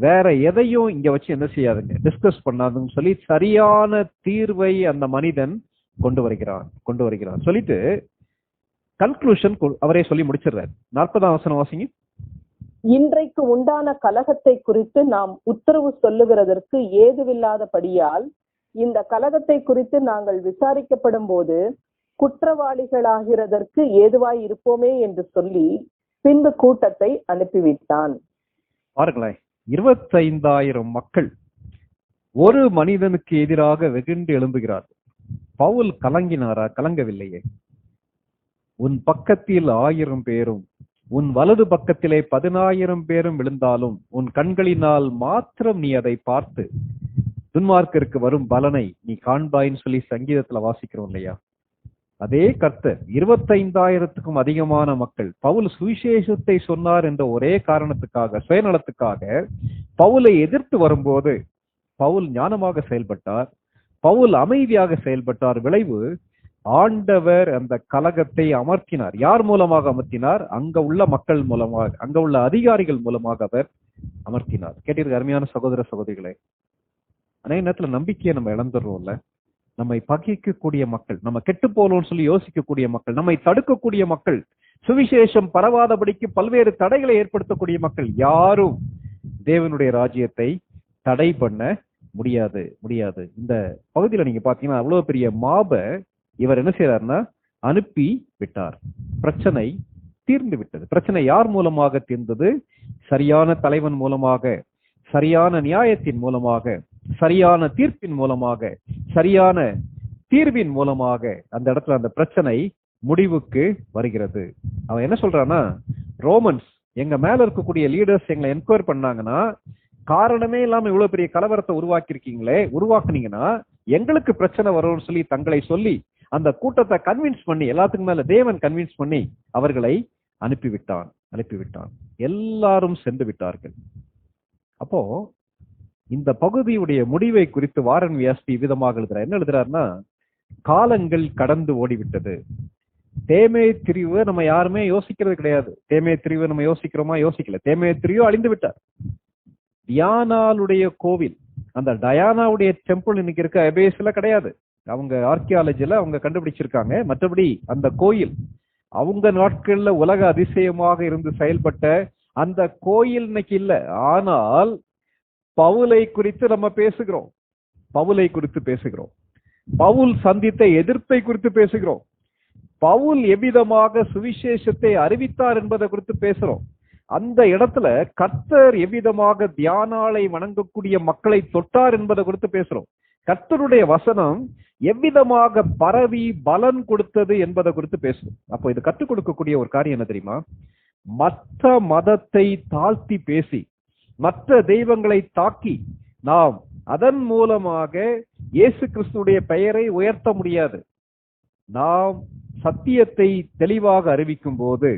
வேற எதையும் இங்க வச்சு என்ன செய்யாதுங்க, டிஸ்கஸ் பண்ணாதுன்னு சொல்லி சரியான தீர்வை அந்த மனிதன் கொண்டு வருகிறான் சொல்லிட்டு கன்க்ளூஷன் அவரே சொல்லி முடிச்சிடுறாரு. 40ஆம் வசனம் வாசிங்க. இன்றைக்கு உண்டான கலகத்தை குறித்து நாம் உத்தரவு சொல்லுகிறதற்கு ஏதுவில்லாதபடியால் இந்த கலகத்தை குறித்து நாங்கள் விசாரிக்கப்படும் போது குற்றவாளிகளாகிறதற்கு ஏதுவாய் இருப்போமே என்று சொல்லி பின்பு கூட்டத்தை அனுப்பிவிட்டான். பாருங்களேன், 25,000 மக்கள் ஒரு மனிதனுக்கு எதிராக வெகுண்டு எழும்புகிறார்கள். பவுல் கலங்கினாரா? கலங்கவில்லையே. உன் பக்கத்தில் 1000 பேரும் உன் வலது பக்கத்திலே 10,000 பேரும் விழுந்தாலும் உன் கண்களினால் மாத்திரம் நீ அதை பார்த்து துன்மார்க்கருக்கு வரும் பலனை நீ காண்பாயின்னு சொல்லி சங்கீதத்துல வாசிக்கிறோம் இல்லையா? அதே கர்த்தர் 25,000க்கும் அதிகமான மக்கள் பவுல் சுவிசேஷத்தை சொன்னார் என்ற ஒரே காரணத்துக்காக, சுயநலத்துக்காக பவுலை எதிர்த்து வரும்போது பவுல் ஞானமாக செயல்பட்டார், பவுல் அமைதியாக செயல்பட்டார். விளைவு, ஆண்டவர் அந்த கலகத்தை அமர்த்தினார். யார் மூலமாக அமர்த்தினார்? அங்க உள்ள மக்கள் மூலமாக, அங்க உள்ள அதிகாரிகள் மூலமாக அவர் அமர்த்தினார். கேட்டிருக்க அருமையான சகோதர சகோதரிகளே, அநேக நேரத்துல நம்பிக்கையை நம்ம இழந்துடுறோம்ல. நம்மை பகைக்கக்கூடிய மக்கள், நம்ம கெட்டு போகணும்னு சொல்லி யோசிக்கக்கூடிய மக்கள், நம்மை தடுக்கக்கூடிய மக்கள், சுவிசேஷம் பரவாதபடிக்கு பல்வேறு தடைகளை ஏற்படுத்தக்கூடிய மக்கள் யாரும் தேவனுடைய ராஜ்யத்தை தடை பண்ண முடியாது. இந்த பகுதியில நீங்க பாத்தீங்கன்னா அவ்வளவு பெரிய மாப இவர் என்ன செய்யறாருன்னா அனுப்பி விட்டார். பிரச்சனை தீர்ந்து விட்டது. பிரச்சனை யார் மூலமாக தீர்ந்தது? சரியான தலைவன் மூலமாக, சரியான நியாயத்தின் மூலமாக, சரியான தீர்ப்பின் மூலமாக, சரியான தீர்வின் மூலமாக அந்த இடத்துல அந்த பிரச்சனை முடிவுக்கு வருகிறது. அவன் என்ன சொல்றான்னா, ரோமன்ஸ் எங்க மேல இருக்கக்கூடிய லீடர்ஸ் எங்களை என்கொயர் பண்ணாங்கன்னா, காரணமே இல்லாம இவ்வளவு பெரிய கலவரத்தை உருவாக்குனீங்கன்னா எங்களுக்கு பிரச்சனை வரும்னு சொல்லி தங்களை சொல்லி அந்த கூட்டத்தை கன்வின்ஸ் பண்ணி, எல்லாத்துக்கும் மேல தேவன் கன்வின்ஸ் பண்ணி அவர்களை அனுப்பிவிட்டான். எல்லாரும் சென்று விட்டார்கள். அப்போ இந்த பகுதியுடைய முடிவை குறித்து வாரன் வியாஸ்தி விதமாக எழுதுறார். என்ன எழுதுறாருன்னா, காலங்கள் கடந்து ஓடிவிட்டது, தேமே திரிவு நம்ம யாருமே யோசிக்கிறது கிடையாது. தேமே திரிவு நம்ம யோசிக்கிறோமா? யோசிக்கல. தேமே திரிவு அழிந்து விட்டார். டியானாளுடைய கோவில், அந்த டயானாவுடைய டெம்பிள் இன்னைக்கு இருக்க எபேஸ்ல கிடையாது. அவங்க ஆர்கியாலஜில அவங்க கண்டுபிடிச்சிருக்காங்க. மற்றபடி அந்த கோயில் அவங்க நாட்கள்ல உலக அதிசயமாக இருந்து செயல்பட்ட அந்த கோயில் இன்னைக்கு இல்ல. ஆனால் பவுலை குறித்து நம்ம பேசுகிறோம். பவுலை குறித்து பேசுகிறோம். பவுல் சந்தித்த எதிர்ப்பை குறித்து பேசுகிறோம். பவுல் எவ்விதமாக சுவிசேஷத்தை அறிவித்தார் என்பதை குறித்து பேசுறோம். அந்த இடத்துல கர்த்தர் எவ்விதமாக தியானாலை வணங்கக்கூடிய மக்களை தொட்டார் என்பதை குறித்து பேசுறோம். கர்த்தருடைய வசனம் எவ்விதமாக பரவி பலன் கொடுத்தது என்பதை குறித்து பேசுறோம். அப்போ இது கற்றுக் கொடுக்கக்கூடிய ஒரு காரியம் என்ன தெரியுமா? மற்ற மதத்தை தாழ்த்தி பேசி, மற்ற தெய்வங்களை தாக்கி நாம் அதன் மூலமாக இயேசு கிறிஸ்துடைய பெயரை உயர்த்த முடியாது. நாம் சத்தியத்தை தெளிவாக அறிவிக்கும் போது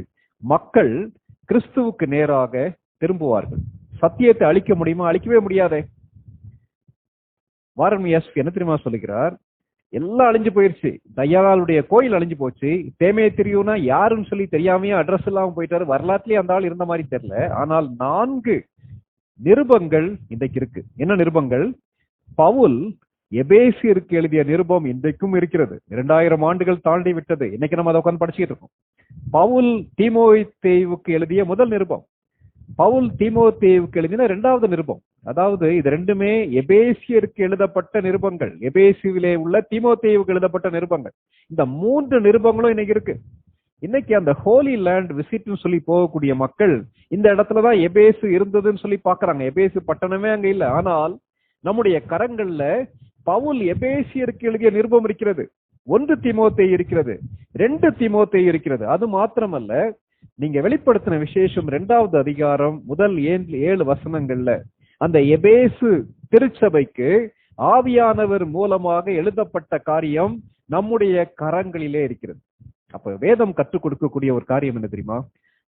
மக்கள் கிறிஸ்துவுக்கு நேராக திரும்புவார்கள். சத்தியத்தை அழிக்க முடியுமா? அழிக்கவே முடியாதே. வாரன் எஸ் என்ன தெரியுமா சொல்லுகிறார்? எல்லாம் அழிஞ்சு போயிருச்சு. தையாளுடைய கோயில் அழிஞ்சு போச்சு. தேமே தெரியும்னா யாருன்னு சொல்லி தெரியாமையே அட்ரஸ் இல்லாம போயிட்டாரு. வரலாற்றுலயே அந்த ஆள் இருந்த மாதிரி தெரியல. ஆனால் 4 நிருபங்கள் இன்றைக்கு இருக்கு. என்ன நிருபங்கள்? பவுல் எபேசியருக்கு எழுதிய நிருபம் இன்றைக்கும் இருக்கிறது. 2000 ஆண்டுகள் தாண்டி விட்டது. இன்னைக்கு நம்ம அதை உட்கார்ந்து படிச்சுட்டு இருக்கோம். பவுல் தீமோத்தேயுவுக்கு எழுதிய முதல் நிருபம், பவுல் தீமோத்தேயுவுக்கு எழுதின 2வது நிருபம். அதாவது இது ரெண்டுமே எபேசியருக்கு எழுதப்பட்ட நிருபங்கள். எபேசியிலே உள்ள தீமோத்தேயுவுக்கு எழுதப்பட்ட நிருபங்கள். இந்த 3 நிருபங்களும் இன்னைக்கு இருக்கு. இன்னைக்கு அந்த ஹோலி லேண்ட் விசிட்னு சொல்லி போகக்கூடிய மக்கள் இந்த இடத்துலதான் எபேசு இருந்ததுன்னு சொல்லி பாக்குறாங்க. எபேசு பட்டணமே அங்க இல்ல. ஆனால் நம்முடைய கரங்கள்ல பவுல் எபேசியருக்கு எழுதிய நிருபம் இருக்கிறது. 1 தீமோத்தேயு இருக்கிறது, 2 தீமோத்தேயு இருக்கிறது. அது மாத்திரமல்ல, நீங்க வெளிப்படுத்தின விசேஷம் 2வது அதிகாரம் முதல் 7 வசனங்கள்ல அந்த எபேசு திருச்சபைக்கு ஆவியானவர் மூலமாக எழுதப்பட்ட காரியம் நம்முடைய கரங்களிலே இருக்கிறது. அப்ப வேதம் கற்றுக் கொடுக்கக்கூடிய ஒரு காரியம் என்ன தெரியுமா?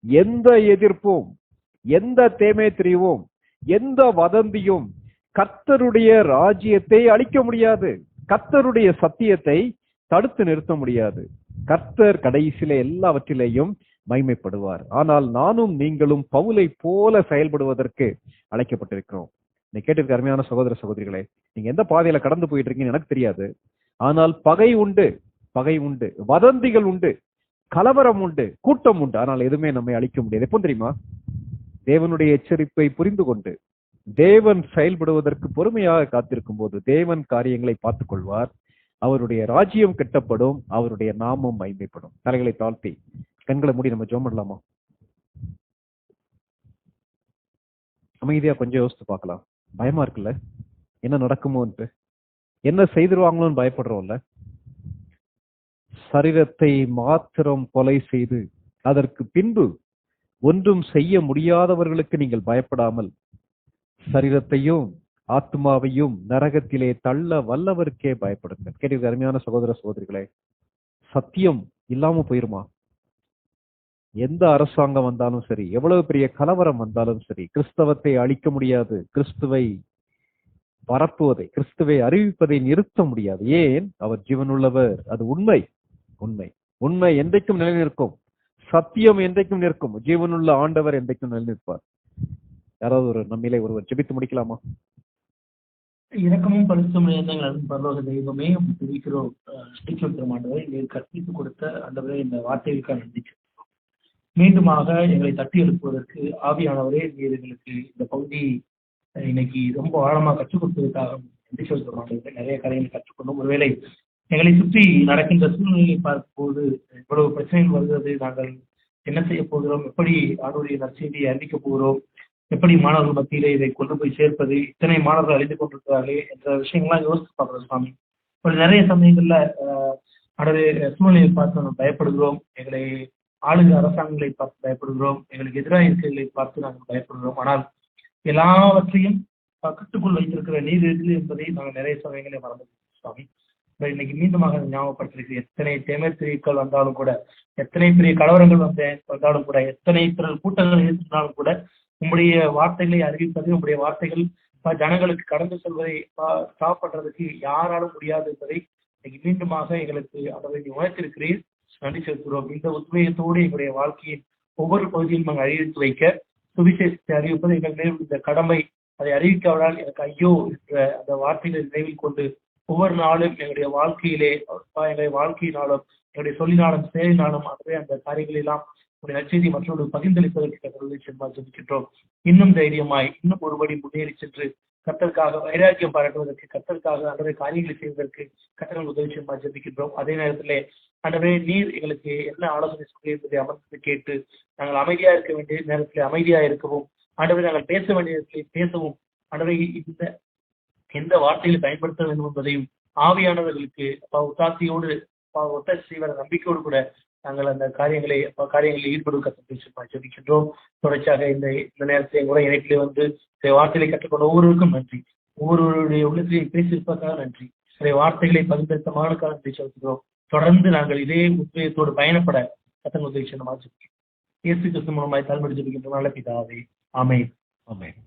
எந்த எதிர்ப்பும், எந்த தேமே திரிவும், எந்த வதந்தியும் கர்த்தருடைய ராஜ்யத்தை அழிக்க முடியாது. கர்த்தருடைய சத்தியத்தை தடுத்து நிறுத்த முடியாது. கர்த்தர் கடைசியில எல்லாவற்றிலேயும் மகிமைப்படுவார். ஆனால் நானும் நீங்களும் பவுலை போல செயல்படுவதற்கு அழைக்கப்பட்டிருக்கிறோம். நீ கேட்டிருக்க அருமையான சகோதர சகோதரிகளே, நீங்க எந்த பாதையில கடந்து போயிட்டு இருக்கீங்கன்னு எனக்கு தெரியாது. ஆனால் பகை உண்டு, பகை உண்டு, வதந்திகள் உண்டு, கலவரம் உண்டு, கூட்டம் உண்டு. ஆனால் எதுவுமே நம்மை அழிக்க முடியாது. எப்போ தெரியுமா? தேவனுடைய எச்சரிப்பை புரிந்து கொண்டு தேவன் செயல்படுவதற்கு பொறுமையாக காத்திருக்கும் போது தேவன் காரியங்களை பார்த்துக் கொள்வார். அவருடைய ராஜ்யம் கட்டப்படும், அவருடைய நாமம் மகிமைப்படும். தலைகளை தாழ்த்தி கண்களை மூடி நம்ம ஜெபம் பண்ணலாமா? அமைதியா கொஞ்சம் யோசித்து பார்க்கலாம். பயமா இருக்குல்ல? என்ன நடக்குமோன்ட்டு, என்ன செய்திருவாங்களோன்னு பயப்படுறோம்ல? சரீரத்தை மாத்திரம் கொலை செய்து அதற்கு பின்பு ஒன்றும் செய்ய முடியாதவர்களுக்கு நீங்கள் பயப்படாமல் சரீரத்தையும் ஆத்மாவையும் நரகத்திலே தள்ள வல்லவருக்கே பயப்படுங்க. கேட்டு அருமையான சகோதர சகோதரிகளே, சத்தியம் இல்லாம போயிருமா? எந்த அரசாங்கம் வந்தாலும் சரி, எவ்வளவு பெரிய கலவரம் வந்தாலும் சரி, கிறிஸ்தவத்தை அழிக்க முடியாது. கிறிஸ்துவை பரப்புவதை, கிறிஸ்துவை அறிவிப்பதை நிறுத்த முடியாது. ஏன்? அவர் ஜீவனுள்ளவர். அது உண்மை. உண்மை உண்மை என்றைக்கும் நிலைநிற்கும். சத்தியம் என்றைக்கும் நிற்கும். ஜீவனுள்ள ஆண்டவர் என்றைக்கும் நிலைநிற்பார். யாராவது ஒரு நம்மிலே ஒருவர் ஜெபித்து முடிக்கலாமா? இரக்கமும் பரிசுத்தமும் பரலோக தெய்வமே துதிக்கிறோம். ஆண்டவரை நீர் கற்பித்துக் கொடுத்த ஆண்டவரே இந்த வார்த்தைகளுக்காக நன்றி. மீண்டுமாக எங்களை தட்டி எழுப்புவதற்கு ஆவியானவரே நீர் எங்களுக்கு இந்த பகுதி இன்னைக்கு ரொம்ப ஆழமா கற்றுக் கொடுத்ததுக்காக நன்றி சொல்கிறோம் ஆண்டவரே. நிறைய காரியங்களை கற்றுக்கொண்டோம். ஒருவேளை எங்களை சுற்றி நடக்கின்ற சூழ்நிலையை பார்க்கும்போது இவ்வளவு பிரச்சனைகள் வருகிறது, நாங்கள் என்ன செய்ய போகிறோம், எப்படி ஆண்டவருடைய நற்செய்தியை அறிவிக்க போகிறோம், எப்படி மாணவர்கள் மத்தியிலே இதை கொண்டு போய் சேர்ப்பது, இத்தனை மாணவர்கள் அழிந்து கொண்டிருக்கிறார்களே என்ற விஷயங்கள்லாம் யோசித்து பார்க்கிறோம் சுவாமி. இப்போ நிறைய சமயங்கள்ல சூழ்நிலையை பார்த்து நம்ம பயப்படுகிறோம். எங்களை ஆளுகிற அரசாங்கங்களை பார்த்து பயப்படுகிறோம். எங்களுக்கு எதிராக இருக்கிறதை பார்த்து நாங்கள் பயப்படுகிறோம். ஆனால் எல்லாவற்றையும் கட்டுக்குள் வைத்திருக்கிற நீர் இருக்குது என்பதை நாங்கள் நிறைய சமயங்களே மறந்துக்கிறோம் சுவாமி. இன்னைக்கு மீண்டுமாக ஞாபகப்படுத்திருக்கு. எத்தனை தேமேத்திரிகள் வந்தாலும் கூட, எத்தனை பெரிய கலவரங்கள் வந்தாலும் கூட, எத்தனை பிறர் கூட்டங்கள் இருந்தாலும் கூட, உங்களுடைய வார்த்தைகளை அறிவிப்பது, உங்களுடைய வார்த்தைகள் ஜனங்களுக்கு கடந்து செல்வதை ஸ்டாப் பண்றதுக்கு யாராலும் முடியாது என்பதை இன்னைக்கு மீண்டுமாக எங்களுக்கு அதை உணர்த்திருக்கிறீர். நன்றி செலுத்துகிறோம். இந்த உத்வேகத்தோடு எங்களுடைய வாழ்க்கையின் ஒவ்வொரு பகுதியிலும் நாங்கள் அறிவித்து வைக்க, சுவிசேஷத்தை அறிவிப்பது எங்கள் நினைவு இந்த கடமை. அதை அறிவிக்காவிடால் எனக்கு ஐயோ என்ற அந்த வார்த்தைகளை நினைவில் கொண்டு ஒவ்வொரு நாளும் எங்களுடைய வாழ்க்கையிலே, எங்களுடைய வாழ்க்கையினாலும் எங்களுடைய சொல்லினாலும் செயலினாலும் அந்த காரியங்கள் எல்லாம் உடைய நற்செய்தி மற்றவர்கள் பகிர்ந்தளிப்பதற்கு ஜெபிக்கின்றோம். இன்னும் தைரியமாய், இன்னும் ஒருபடி முன்னேறி சென்று கர்த்தருக்காக வைராக்கியம் பாராட்டுவதற்கு, கர்த்தருக்காக ஆண்டவரே காரியங்களை செய்வதற்கு கர்த்தர்கள் உதவி செய்யுமாறு ஜெபிக்கின்றோம். அதே நேரத்திலே ஆண்டவரே நீர் எங்களுக்கு என்ன ஆலோசனை சொல்லி என்பதை அமர்ந்து கேட்டு நாங்கள் அமைதியா இருக்க வேண்டிய நேரத்தில் அமைதியா இருக்கவும், ஆண்டவரே நாங்கள் பேச வேண்டிய நேரத்தில் பேசவும், ஆண்டவரே எந்த வார்த்தைகளை பயன்படுத்த வேண்டும் என்பதையும் ஆவியானவர்களுக்கு உத்தாசியோடு ஒத்தாசி செய்வத நம்பிக்கையோடு கூட நாங்கள் அந்த காரியங்களில் ஈடுபடும் கற்று ஜெபிக்கின்றோம். தொடர்ச்சியாக இந்த நேரத்தை கூட இணைப்பிலே வந்து வார்த்தைகளை கற்றுக்கொண்ட ஒவ்வொருவருக்கும் நன்றி. ஒவ்வொருவருடைய உள்ளத்திலையும் பேசியிருப்பதற்காக நன்றி. வார்த்தைகளை பகிர்ந்தெடுத்த மகனுக்காக நன்றி செலுத்துகிறோம். தொடர்ந்து நாங்கள் இதே உத்வேகத்தோடு பயணப்பட கத்தங்கள் உதவி செய்யணும். இயேசு கிறிஸ்து மூலமாய் தாழ்மையோடு ஜெபிக்கின்றோம் நல்ல பிதாவே. ஆமென். ஆமென்.